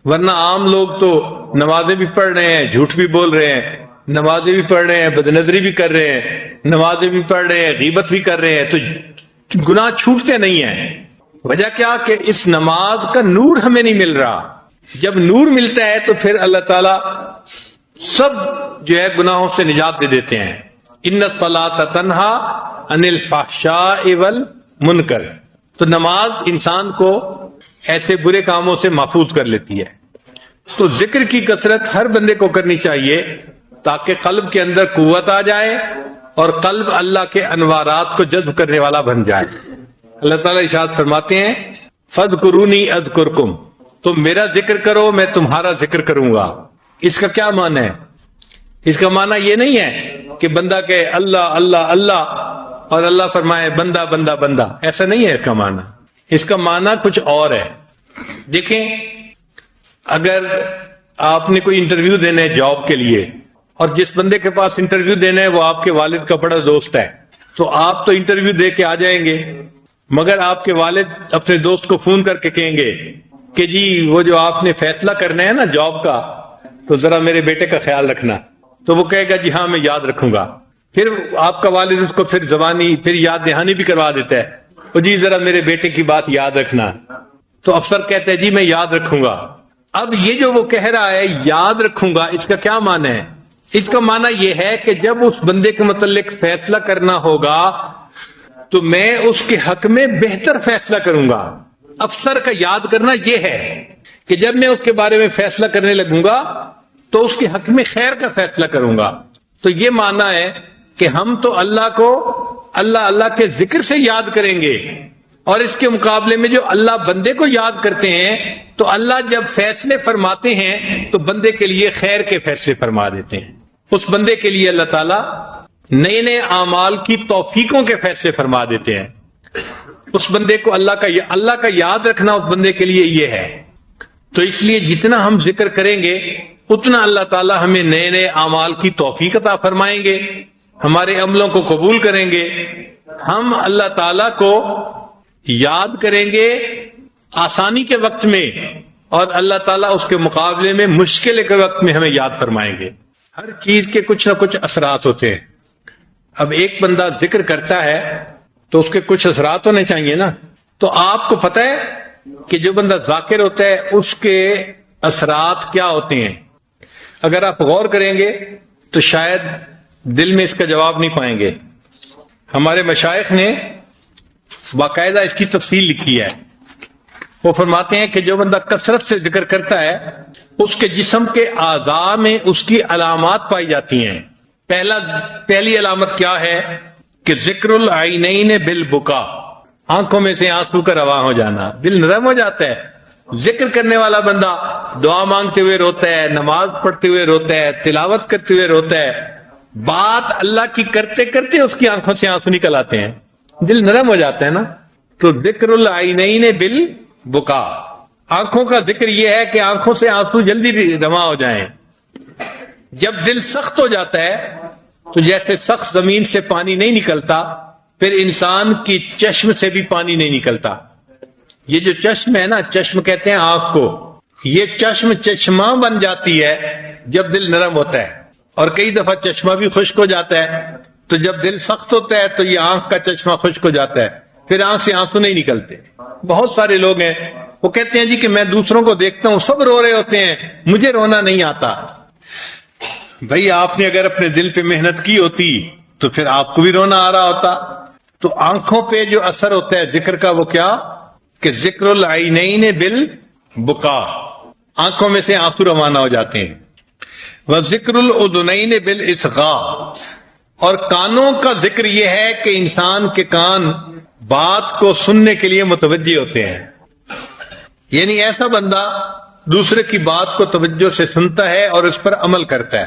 ورنہ عام لوگ تو نمازیں بھی پڑھ رہے ہیں، جھوٹ بھی بول رہے ہیں، نمازیں بھی پڑھ رہے ہیں، بدنظری بھی کر رہے ہیں، نمازیں بھی پڑھ رہے ہیں، غیبت بھی کر رہے ہیں، تو گناہ چھوٹتے نہیں ہیں. وجہ کیا کہ اس نماز کا نور ہمیں نہیں مل رہا. جب نور ملتا ہے تو پھر اللہ تعالیٰ سب جو ہے گناہوں سے نجات دے دیتے ہیں. ان الصلاۃ تنہا عن الفحشاء والمنکر، تو نماز انسان کو ایسے برے کاموں سے محفوظ کر لیتی ہے. تو ذکر کی کثرت ہر بندے کو کرنی چاہیے تاکہ قلب کے اندر قوت آ جائے اور قلب اللہ کے انوارات کو جذب کرنے والا بن جائے. اللہ تعالیٰ ارشاد فرماتے ہیں فاذکرونی اذکرکم، تم میرا ذکر کرو میں تمہارا ذکر کروں گا. اس کا کیا معنی ہے؟ اس کا معنی یہ نہیں ہے کہ بندہ کہے اللہ اللہ اللہ اور اللہ فرمائے بندہ بندہ بندہ، ایسا نہیں ہے اس کا معنی. اس کا معنی کچھ اور ہے. دیکھیں اگر آپ نے کوئی انٹرویو دینا ہے جاب کے لیے اور جس بندے کے پاس انٹرویو دینا ہے وہ آپ کے والد کا بڑا دوست ہے، تو آپ تو انٹرویو دے کے آ جائیں گے، مگر آپ کے والد اپنے دوست کو فون کر کے کہیں گے کہ جی وہ جو آپ نے فیصلہ کرنا ہے نا جاب کا، تو ذرا میرے بیٹے کا خیال رکھنا. تو وہ کہے گا جی ہاں میں یاد رکھوں گا. پھر آپ کا والد اس کو پھر زبانی پھر یاد دہانی بھی کروا دیتا ہے، تو جی ذرا میرے بیٹے کی بات یاد رکھنا. تو افسر کہتے ہیں جی میں یاد رکھوں گا. اب یہ جو وہ کہہ رہا ہے یاد رکھوں گا، اس کا کیا معنی ہے؟ اس کا معنی یہ ہے کہ جب اس بندے کے متعلق فیصلہ کرنا ہوگا تو میں اس کے حق میں بہتر فیصلہ کروں گا. افسر کا یاد کرنا یہ ہے کہ جب میں اس کے بارے میں فیصلہ کرنے لگوں گا تو اس کے حق میں خیر کا فیصلہ کروں گا. تو یہ معنی ہے کہ ہم تو اللہ کو اللہ کے ذکر سے یاد کریں گے، اور اس کے مقابلے میں جو اللہ بندے کو یاد کرتے ہیں تو اللہ جب فیصلے فرماتے ہیں تو بندے کے لیے خیر کے فیصلے فرما دیتے ہیں. اس بندے کے لیے اللہ تعالیٰ نئے نئے اعمال کی توفیقوں کے فیصلے فرما دیتے ہیں. اس بندے کو اللہ کا یاد رکھنا اس بندے کے لیے یہ ہے. تو اس لیے جتنا ہم ذکر کریں گے اتنا اللہ تعالیٰ ہمیں نئے نئے اعمال کی توفیق عطا فرمائیں گے، ہمارے عملوں کو قبول کریں گے. ہم اللہ تعالیٰ کو یاد کریں گے آسانی کے وقت میں، اور اللہ تعالیٰ اس کے مقابلے میں مشکل کے وقت میں ہمیں یاد فرمائیں گے. ہر چیز کے کچھ نہ کچھ اثرات ہوتے ہیں. اب ایک بندہ ذکر کرتا ہے تو اس کے کچھ اثرات ہونے چاہیے نا. تو آپ کو پتہ ہے کہ جو بندہ ذاکر ہوتا ہے اس کے اثرات کیا ہوتے ہیں؟ اگر آپ غور کریں گے تو شاید دل میں اس کا جواب نہیں پائیں گے. ہمارے مشائخ نے باقاعدہ اس کی تفصیل لکھی ہے. وہ فرماتے ہیں کہ جو بندہ کثرت سے ذکر کرتا ہے اس کے جسم کے اعضاء میں اس کی علامات پائی جاتی ہیں. پہلی علامت کیا ہے کہ ذکر العینین بالبکا، آنکھوں میں سے آنسو کا رواں ہو جانا، دل نرم ہو جاتا ہے. ذکر کرنے والا بندہ دعا مانگتے ہوئے روتا ہے، نماز پڑھتے ہوئے روتا ہے، تلاوت کرتے ہوئے روتا ہے، بات اللہ کی کرتے کرتے اس کی آنکھوں سے آنسو نکل آتے ہیں، دل نرم ہو جاتا ہے نا. تو ذکر العینین بالبکا، آنکھوں کا ذکر یہ ہے کہ آنکھوں سے آنسو جلدی رواں ہو جائیں. جب دل سخت ہو جاتا ہے تو جیسے سخت زمین سے پانی نہیں نکلتا، پھر انسان کی چشم سے بھی پانی نہیں نکلتا. یہ جو چشم ہے نا، چشم کہتے ہیں آنکھ کو، یہ چشم چشمہ بن جاتی ہے جب دل نرم ہوتا ہے، اور کئی دفعہ چشمہ بھی خشک ہو جاتا ہے. تو جب دل سخت ہوتا ہے تو یہ آنکھ کا چشمہ خشک ہو جاتا ہے، پھر آنکھ سے آنسو نہیں نکلتے. بہت سارے لوگ ہیں وہ کہتے ہیں جی کہ میں دوسروں کو دیکھتا ہوں سب رو رہے ہوتے ہیں، مجھے رونا نہیں آتا. بھئی آپ نے اگر اپنے دل پہ محنت کی ہوتی تو پھر آپ کو بھی رونا آ رہا ہوتا. تو آنکھوں پہ جو اثر ہوتا ہے ذکر کا وہ کیا کہ ذکر العینین بالبکا، آنکھوں میں سے آنسو روانہ ہو جاتے ہیں. وذکر الاذنین بالاصغاء، اور کانوں کا ذکر یہ ہے کہ انسان کے کان بات کو سننے کے لیے متوجہ ہوتے ہیں. یعنی ایسا بندہ دوسرے کی بات کو توجہ سے سنتا ہے اور اس پر عمل کرتا ہے.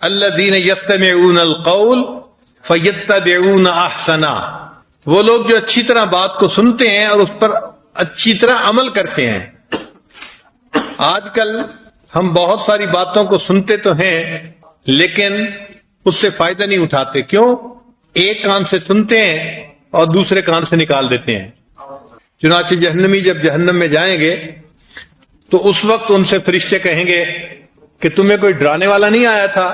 الذین یستمعون القول فیتبعون احسنا، وہ لوگ جو اچھی طرح بات کو سنتے ہیں اور اس پر اچھی طرح عمل کرتے ہیں. آج کل ہم بہت ساری باتوں کو سنتے تو ہیں لیکن اس سے فائدہ نہیں اٹھاتے. کیوں؟ ایک کان سے سنتے ہیں اور دوسرے کان سے نکال دیتے ہیں. چنانچہ جہنمی جب جہنم میں جائیں گے تو اس وقت ان سے فرشتے کہیں گے کہ تمہیں کوئی ڈرانے والا نہیں آیا تھا،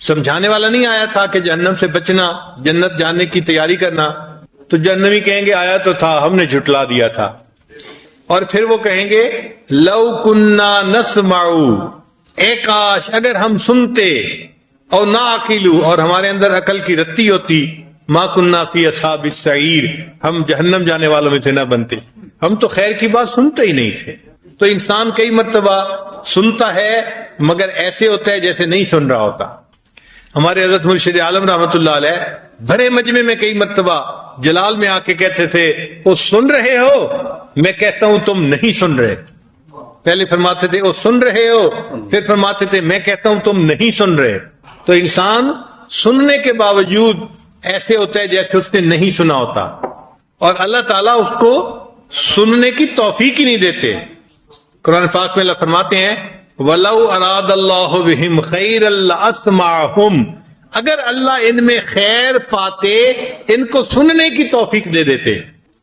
سمجھانے والا نہیں آیا تھا کہ جہنم سے بچنا، جنت جانے کی تیاری کرنا؟ تو جہنمی کہیں گے آیا تو تھا، ہم نے جھٹلا دیا تھا. اور پھر وہ کہیں گے لو کننا نسمع، اے کاش اگر ہم سنتے، اور نعقلو، اور ہمارے اندر عقل کی رتی ہوتی، ما کننا فی اصحاب السعیر، ہم جہنم جانے والوں میں سے نہ بنتے. ہم تو خیر کی بات سنتے ہی نہیں تھے. تو انسان کئی مرتبہ سنتا ہے مگر ایسے ہوتا ہے جیسے نہیں سن رہا ہوتا. ہمارے حضرت مرشد عالم رحمت اللہ علیہ بھرے مجمع میں کئی مرتبہ جلال میں آ کے کہتے تھے وہ سن رہے ہو؟ میں کہتا ہوں تم نہیں سن رہے. پہلے فرماتے تھے وہ سن رہے ہو، پھر فرماتے تھے میں کہتا ہوں تم نہیں سن رہے. تو انسان سننے کے باوجود ایسے ہوتا ہے جیسے اس نے نہیں سنا ہوتا، اور اللہ تعالیٰ اس کو سننے کی توفیق ہی نہیں دیتے. قرآن پاک میں اللہ فرماتے ہیں وَلَوْ أَرَادَ اللَّهُ بِهِمْ خَيْرًا لَأَسْمَعَهُمْ، اگر اللہ ان میں خیر پاتے ان کو سننے کی توفیق دے دیتے،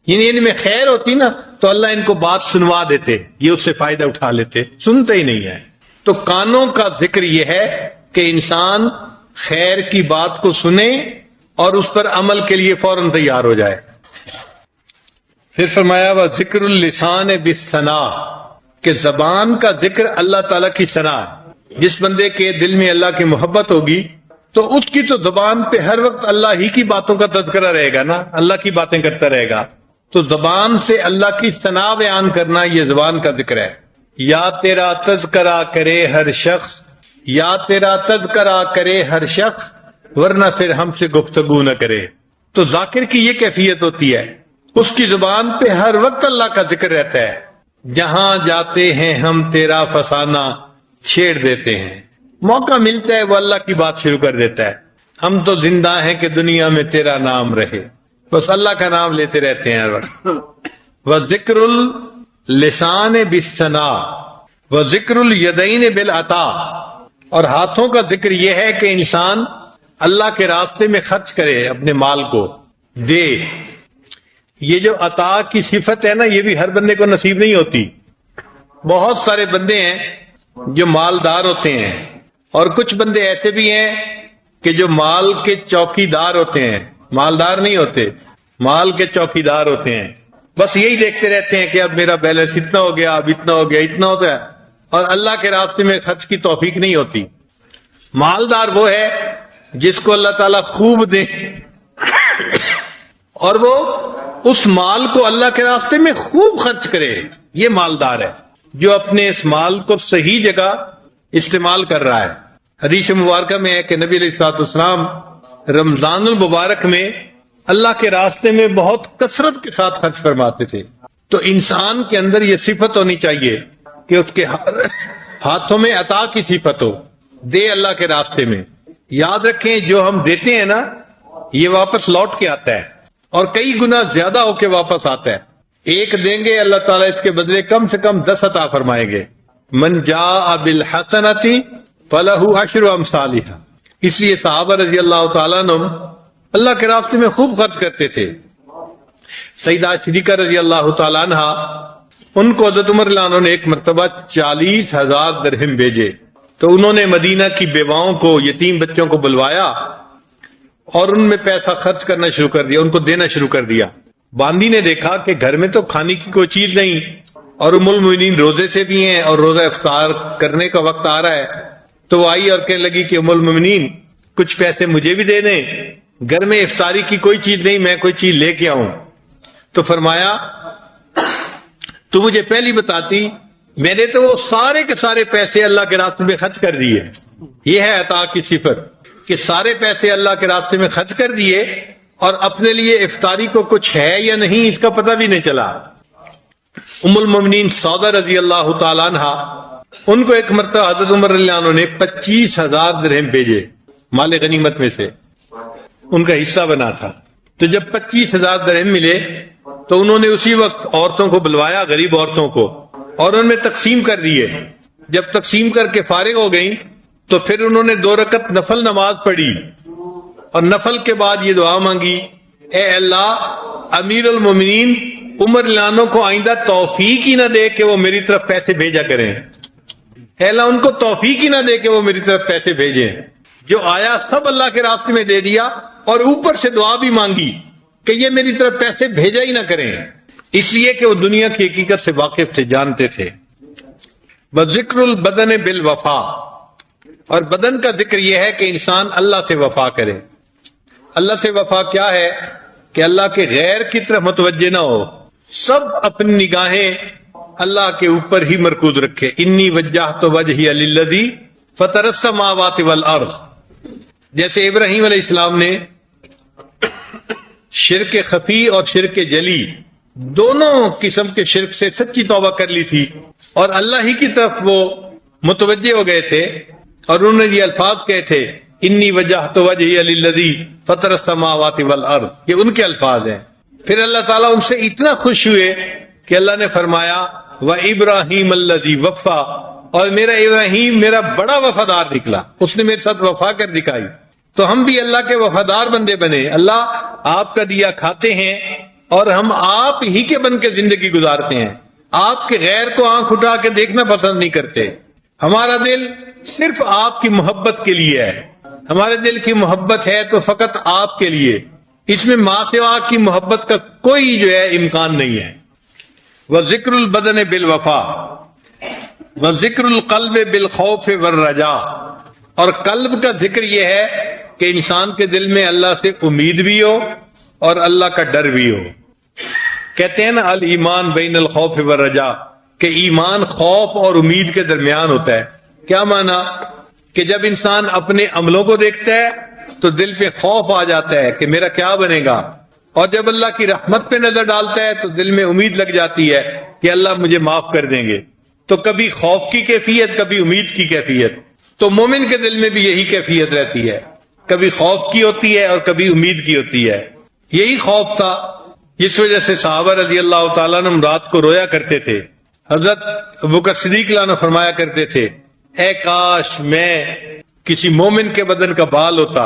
یعنی ان میں خیر ہوتی نا تو اللہ ان کو بات سنوا دیتے، یہ اس سے فائدہ اٹھا لیتے، سنتے ہی نہیں ہے. تو کانوں کا ذکر یہ ہے کہ انسان خیر کی بات کو سنے اور اس پر عمل کے لیے فوراً تیار ہو جائے. پھر فرمایا وَذِكْرُ اللِّسَانِ بِالثَّنَاءِ، کہ زبان کا ذکر اللہ تعالیٰ کی ثنا ہے. جس بندے کے دل میں اللہ کی محبت ہوگی تو اس کی تو زبان پہ ہر وقت اللہ ہی کی باتوں کا تذکرہ رہے گا نا، اللہ کی باتیں کرتا رہے گا. تو زبان سے اللہ کی ثنا بیان کرنا یہ زبان کا ذکر ہے. یا تیرا تذکرہ کرے ہر شخص، یا تیرا تذکرہ کرے ہر شخص، ورنہ پھر ہم سے گفتگو نہ کرے. تو ذاکر کی یہ کیفیت ہوتی ہے، اس کی زبان پہ ہر وقت اللہ کا ذکر رہتا ہے. جہاں جاتے ہیں ہم تیرا فسانہ چھیڑ دیتے ہیں، موقع ملتا ہے وہ اللہ کی بات شروع کر دیتا ہے. ہم تو زندہ ہیں کہ دنیا میں تیرا نام رہے، بس اللہ کا نام لیتے رہتے ہیں ہر وقت. وذکر اللسان بالثناء وذکر الیدین بالعطا، اور ہاتھوں کا ذکر یہ ہے کہ انسان اللہ کے راستے میں خرچ کرے، اپنے مال کو دے. یہ جو عطا کی صفت ہے نا، یہ بھی ہر بندے کو نصیب نہیں ہوتی. بہت سارے بندے ہیں جو مالدار ہوتے ہیں، اور کچھ بندے ایسے بھی ہیں کہ جو مال کے چوکی دار ہوتے ہیں، مالدار نہیں ہوتے، مال کے چوکی دار ہوتے ہیں. بس یہی دیکھتے رہتے ہیں کہ اب میرا بیلنس اتنا ہو گیا، اب اتنا ہو گیا، اتنا ہوتا ہے، اور اللہ کے راستے میں خرچ کی توفیق نہیں ہوتی. مالدار وہ ہے جس کو اللہ تعالیٰ خوب دے اور وہ اس مال کو اللہ کے راستے میں خوب خرچ کرے. یہ مالدار ہے جو اپنے اس مال کو صحیح جگہ استعمال کر رہا ہے. حدیث مبارکہ میں ہے کہ نبی علیہ الصلوۃ والسلام رمضان المبارک میں اللہ کے راستے میں بہت کثرت کے ساتھ خرچ فرماتے تھے. تو انسان کے اندر یہ صفت ہونی چاہیے کہ اس کے ہاتھوں میں عطا کی صفت ہو، دے اللہ کے راستے میں. یاد رکھیں جو ہم دیتے ہیں نا، یہ واپس لوٹ کے آتا ہے، اور کئی گنا زیادہ ہو کے واپس آتا ہے. ایک دیں گے اللہ تعالیٰ اس کے بدلے کم سے کم 10 عطا فرمائیں گے. من جاء بالحسنۃ فلہ عشر امثالھا. اس لیے صحابہ رضی اللہ تعالیٰ عنہ اللہ کے راستے میں خوب خرچ کرتے تھے. سیدہ صدیقہ رضی اللہ تعالیٰ عنہ، ان کو حضرت عمر رضی اللہ عنہ نے ایک مرتبہ 40,000 درہم بھیجے. تو انہوں نے مدینہ کی بیواؤں کو، یتیم بچوں کو بلوایا اور ان میں پیسہ خرچ کرنا شروع کر دیا، ان کو دینا شروع کر دیا. باندی نے دیکھا کہ گھر میں تو کھانے کی کوئی چیز نہیں، اور ام المؤمنین روزے سے بھی ہیں اور روزہ افطار کرنے کا وقت آ رہا ہے. تو وہ آئی اور کہنے لگی کہ ام المؤمنین کچھ پیسے مجھے بھی دے دیں، گھر میں افطاری کی کوئی چیز نہیں، میں کوئی چیز لے کے آؤں. تو فرمایا تو مجھے پہلی بتاتی، میں نے تو وہ سارے کے سارے پیسے اللہ کے راستے میں خرچ کر دیے. یہ ہے عطا کی صفت کہ سارے پیسے اللہ کے راستے میں خرچ کر دیے، اور اپنے لیے افطاری کو کچھ ہے یا نہیں اس کا پتہ بھی نہیں چلا. ام المؤمنین سودا رضی اللہ تعالیٰ عنہ، ان کو ایک مرتبہ حضرت عمر رضی اللہ عنہ نے 25,000 درہم بھیجے مال غنیمت میں سے، ان کا حصہ بنا تھا. تو جب 25,000 درہم ملے تو انہوں نے اسی وقت عورتوں کو بلوایا، غریب عورتوں کو، اور ان میں تقسیم کر دیے. جب تقسیم کر کے فارغ ہو گئیں تو پھر انہوں نے 2 رکعت نفل نماز پڑھی، اور نفل کے بعد یہ دعا مانگی، اے اللہ امیر المومنین عمر رضی اللہ عنہ کو آئندہ توفیق ہی نہ دے کہ وہ میری طرف پیسے بھیجا کریں. اے اللہ ان کو توفیق ہی نہ دے کہ وہ میری طرف پیسے بھیجیں. جو آیا سب اللہ کے راستے میں دے دیا، اور اوپر سے دعا بھی مانگی کہ یہ میری طرف پیسے بھیجا ہی نہ کریں، اس لیے کہ وہ دنیا کی حقیقت سے واقف تھے، جانتے تھے. وذکر البدن بالوفا، اور بدن کا ذکر یہ ہے کہ انسان اللہ سے وفا کرے. اللہ سے وفا کیا ہے کہ اللہ کے غیر کی طرف متوجہ نہ ہو، سب اپنی نگاہیں اللہ کے اوپر ہی مرکوز رکھے. انی وجہت وجہی للذی فطر السماوات والارض. جیسے ابراہیم علیہ السلام نے شرک خفی اور شرک جلی دونوں قسم کے شرک سے سچی توبہ کر لی تھی، اور اللہ ہی کی طرف وہ متوجہ ہو گئے تھے، اور انہوں نے یہ الفاظ کہے تھے انی وجہت وجہی للذی فطر السماوات والارض، یہ ان کے الفاظ ہیں. پھر اللہ تعالیٰ ان سے اتنا خوش ہوئے کہ اللہ نے فرمایا وَإِبْرَاهِيمَ الَّذِي وَفَّى، اور میرا ابراہیم میرا بڑا وفادار نکلا، اس نے میرے ساتھ وفا کر دکھائی. تو ہم بھی اللہ کے وفادار بندے بنے. اللہ آپ کا دیا کھاتے ہیں اور ہم آپ ہی کے بن کے زندگی گزارتے ہیں، آپ کے غیر کو آنکھ اٹھا کے دیکھنا پسند نہیں کرتے. ہمارا دل صرف آپ کی محبت کے لیے ہے، ہمارے دل کی محبت ہے تو فقط آپ کے لیے، اس میں ماں سوا کی محبت کا کوئی جو ہے امکان نہیں ہے. وذکر البدن بالوفا، وذکر القلب بالخوف والرجاء، اور قلب کا ذکر یہ ہے کہ انسان کے دل میں اللہ سے امید بھی ہو اور اللہ کا ڈر بھی ہو۔ کہتے ہیں نا الایمان بین الخوف والرجاء، کہ ایمان خوف اور امید کے درمیان ہوتا ہے۔ کیا معنی؟ کہ جب انسان اپنے عملوں کو دیکھتا ہے تو دل پہ خوف آ جاتا ہے کہ میرا کیا بنے گا، اور جب اللہ کی رحمت پہ نظر ڈالتا ہے تو دل میں امید لگ جاتی ہے کہ اللہ مجھے معاف کر دیں گے۔ تو کبھی خوف کی کیفیت، کبھی امید کی کیفیت۔ تو مومن کے دل میں بھی یہی کیفیت رہتی ہے، کبھی خوف کی ہوتی ہے اور کبھی امید کی ہوتی ہے۔ یہی خوف تھا جس وجہ سے صحابہ رضی اللہ تعالیٰ عنہ رات کو رویا کرتے تھے۔ حضرت ابوبکر صدیق عنہ فرمایا کرتے تھے، اے کاش میں کسی مومن کے بدن کا بال ہوتا،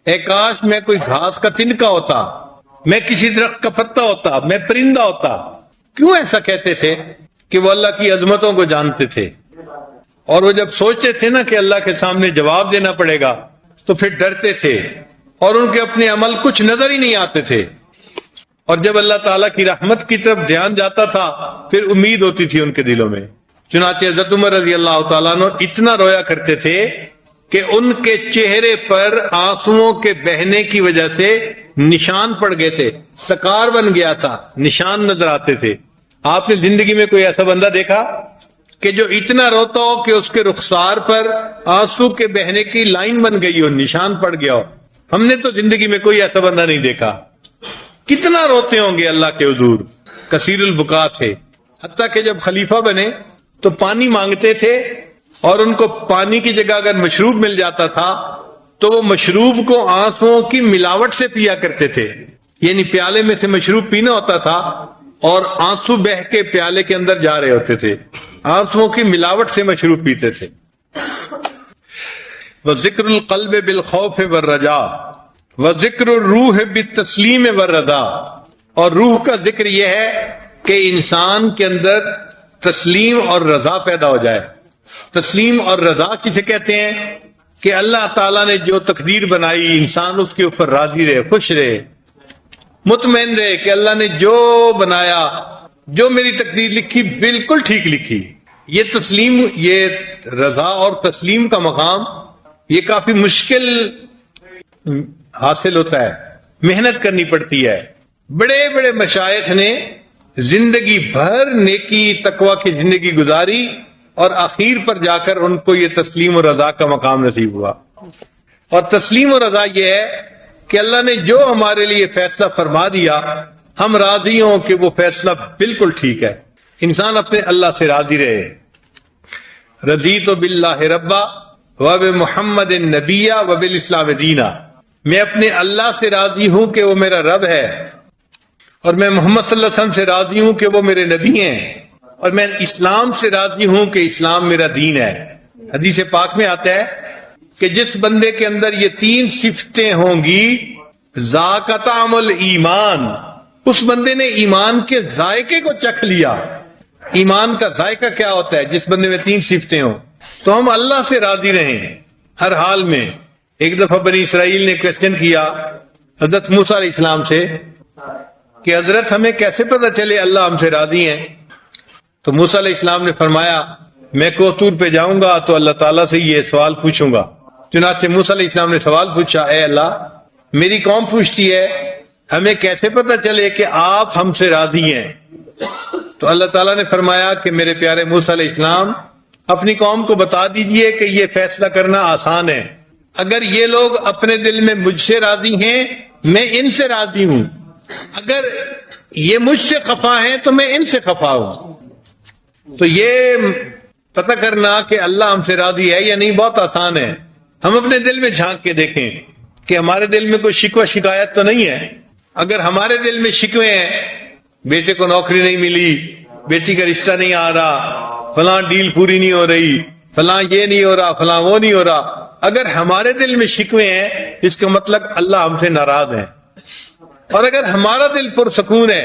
اے کاش میں کوئی گھاس کا تنکا ہوتا، میں کسی درخت کا پتا ہوتا، میں پرندہ ہوتا۔ کیوں ایسا کہتے تھے؟ کہ وہ اللہ کی عظمتوں کو جانتے تھے، اور وہ جب سوچتے تھے نا کہ اللہ کے سامنے جواب دینا پڑے گا تو پھر ڈرتے تھے، اور ان کے اپنے عمل کچھ نظر ہی نہیں آتے تھے، اور جب اللہ تعالیٰ کی رحمت کی طرف دھیان جاتا تھا پھر امید ہوتی تھی ان کے دلوں میں۔ چنانچہ حضرت عمر رضی اللہ تعالیٰ عنہ اتنا رویا کرتے تھے کہ ان کے چہرے پر آنسوؤں کے بہنے کی وجہ سے نشان پڑ گئے تھے، سکار بن گیا تھا، نشان نظر آتے تھے۔ آپ نے زندگی میں کوئی ایسا بندہ دیکھا کہ جو اتنا روتا ہو کہ اس کے رخسار پر آنسو کے بہنے کی لائن بن گئی ہو، نشان پڑ گیا ہو؟ ہم نے تو زندگی میں کوئی ایسا بندہ نہیں دیکھا۔ کتنا روتے ہوں گے اللہ کے حضور، کثیر البکا تھے۔ حتیٰ کہ جب خلیفہ بنے تو پانی مانگتے تھے، اور ان کو پانی کی جگہ اگر مشروب مل جاتا تھا تو وہ مشروب کو آنسوؤں کی ملاوٹ سے پیا کرتے تھے، یعنی پیالے میں سے مشروب پینا ہوتا تھا اور آنسو بہ کے پیالے کے اندر جا رہے ہوتے تھے، آنسوؤں کی ملاوٹ سے مشروب پیتے تھے۔ وذکر القلب بالخوف والرجاء وذکر الروح بالتسلیم والرضا، اور روح کا ذکر یہ ہے کہ انسان کے اندر تسلیم اور رضا پیدا ہو جائے۔ تسلیم اور رضا کسے کہتے ہیں؟ کہ اللہ تعالیٰ نے جو تقدیر بنائی انسان اس کے اوپر راضی رہے، خوش رہے، مطمئن رہے کہ اللہ نے جو بنایا، جو میری تقدیر لکھی بالکل ٹھیک لکھی۔ یہ تسلیم، یہ رضا اور تسلیم کا مقام یہ کافی مشکل حاصل ہوتا ہے، محنت کرنی پڑتی ہے۔ بڑے بڑے مشائخ نے زندگی بھر نیکی تقوی کی زندگی گزاری، اور آخر پر جا کر ان کو یہ تسلیم و رضا کا مقام نصیب ہوا۔ اور تسلیم و رضا یہ ہے کہ اللہ نے جو ہمارے لیے فیصلہ فرما دیا ہم راضی ہوں کہ وہ فیصلہ بالکل ٹھیک ہے۔ انسان اپنے اللہ سے راضی رہے۔ رضیت باللہ ربا وبمحمد نبیا وبالاسلام دینا، میں اپنے اللہ سے راضی ہوں کہ وہ میرا رب ہے، اور میں محمد صلی اللہ علیہ وسلم سے راضی ہوں کہ وہ میرے نبی ہیں، اور میں اسلام سے راضی ہوں کہ اسلام میرا دین ہے۔ حدیث پاک میں آتا ہے کہ جس بندے کے اندر یہ تین صفتیں ہوں گی، ذاق طعم الایمان، اس بندے نے ایمان کے ذائقے کو چکھ لیا۔ ایمان کا ذائقہ کیا ہوتا ہے؟ جس بندے میں تین صفتیں ہوں۔ تو ہم اللہ سے راضی رہیں ہر حال میں۔ ایک دفعہ بنی اسرائیل نے کویسچن کیا حضرت موسیٰ علیہ السلام سے کہ حضرت ہمیں کیسے پتہ چلے اللہ ہم سے راضی ہیں؟ تو موسیٰ علیہ السلام نے فرمایا میں کوہ طور پہ جاؤں گا تو اللہ تعالیٰ سے یہ سوال پوچھوں گا۔ چنانچہ موسیٰ علیہ السلام نے سوال پوچھا، اے اللہ میری قوم پوچھتی ہے ہمیں کیسے پتہ چلے کہ آپ ہم سے راضی ہیں؟ تو اللہ تعالیٰ نے فرمایا کہ میرے پیارے موسیٰ علیہ السلام اپنی قوم کو بتا دیجئے کہ یہ فیصلہ کرنا آسان ہے، اگر یہ لوگ اپنے دل میں مجھ سے راضی ہیں میں ان سے راضی ہوں، اگر یہ مجھ سے خفا ہیں تو میں ان سے خفا ہوں۔ تو یہ پتہ کرنا کہ اللہ ہم سے راضی ہے یا نہیں بہت آسان ہے۔ ہم اپنے دل میں جھانک کے دیکھیں کہ ہمارے دل میں کوئی شکوہ شکایت تو نہیں ہے۔ اگر ہمارے دل میں شکوے ہیں، بیٹے کو نوکری نہیں ملی، بیٹی کا رشتہ نہیں آ رہا، فلاں ڈیل پوری نہیں ہو رہی، فلاں یہ نہیں ہو رہا، فلاں وہ نہیں ہو رہا، اگر ہمارے دل میں شکوے ہیں اس کا مطلب اللہ ہم سے ناراض ہے۔ اور اگر ہمارا دل پرسکون ہے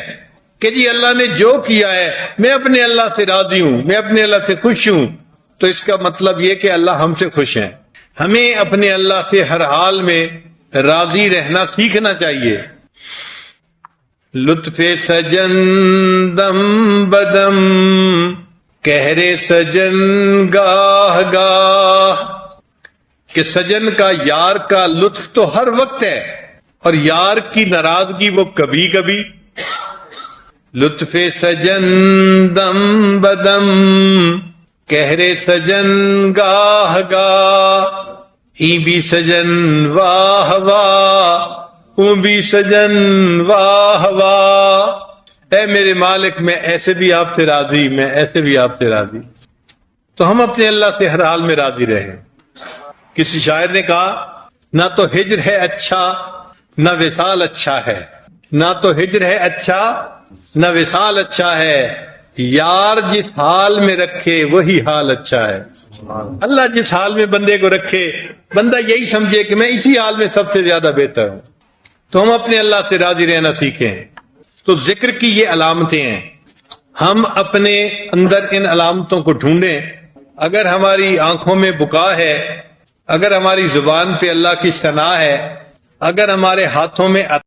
کہ جی اللہ نے جو کیا ہے میں اپنے اللہ سے راضی ہوں، میں اپنے اللہ سے خوش ہوں، تو اس کا مطلب یہ کہ اللہ ہم سے خوش ہیں۔ ہمیں اپنے اللہ سے ہر حال میں راضی رہنا سیکھنا چاہیے۔ لطف سجن دم بدم، کہرے سجن گاہ گاہ، کہ سجن کا یار کا لطف تو ہر وقت ہے اور یار کی ناراضگی وہ کبھی کبھی. لطف سجن دم بدم، کہرے سجن گاہ گاہ، ای بھی سجن واہ واہ، او بھی سجن واہ واہ. اے میرے مالک، میں ایسے بھی آپ سے راضی، میں ایسے بھی آپ سے راضی. تو ہم اپنے اللہ سے ہر حال میں راضی رہیں. کسی شاعر نے کہا نہ تو ہجر ہے اچھا نہ وصال اچھا ہے، نہ تو ہجر ہے اچھا نہ وصال اچھا ہے، یار جس حال میں رکھے وہی حال اچھا ہے. اللہ جس حال میں بندے کو رکھے، بندہ یہی سمجھے کہ میں اسی حال میں سب سے زیادہ بہتر ہوں. تو ہم اپنے اللہ سے راضی رہنا سیکھیں. تو ذکر کی یہ علامتیں ہیں، ہم اپنے اندر ان علامتوں کو ڈھونڈیں. اگر ہماری آنکھوں میں بکا ہے، اگر ہماری زبان پہ اللہ کی ثنا ہے، اگر ہمارے ہاتھوں میں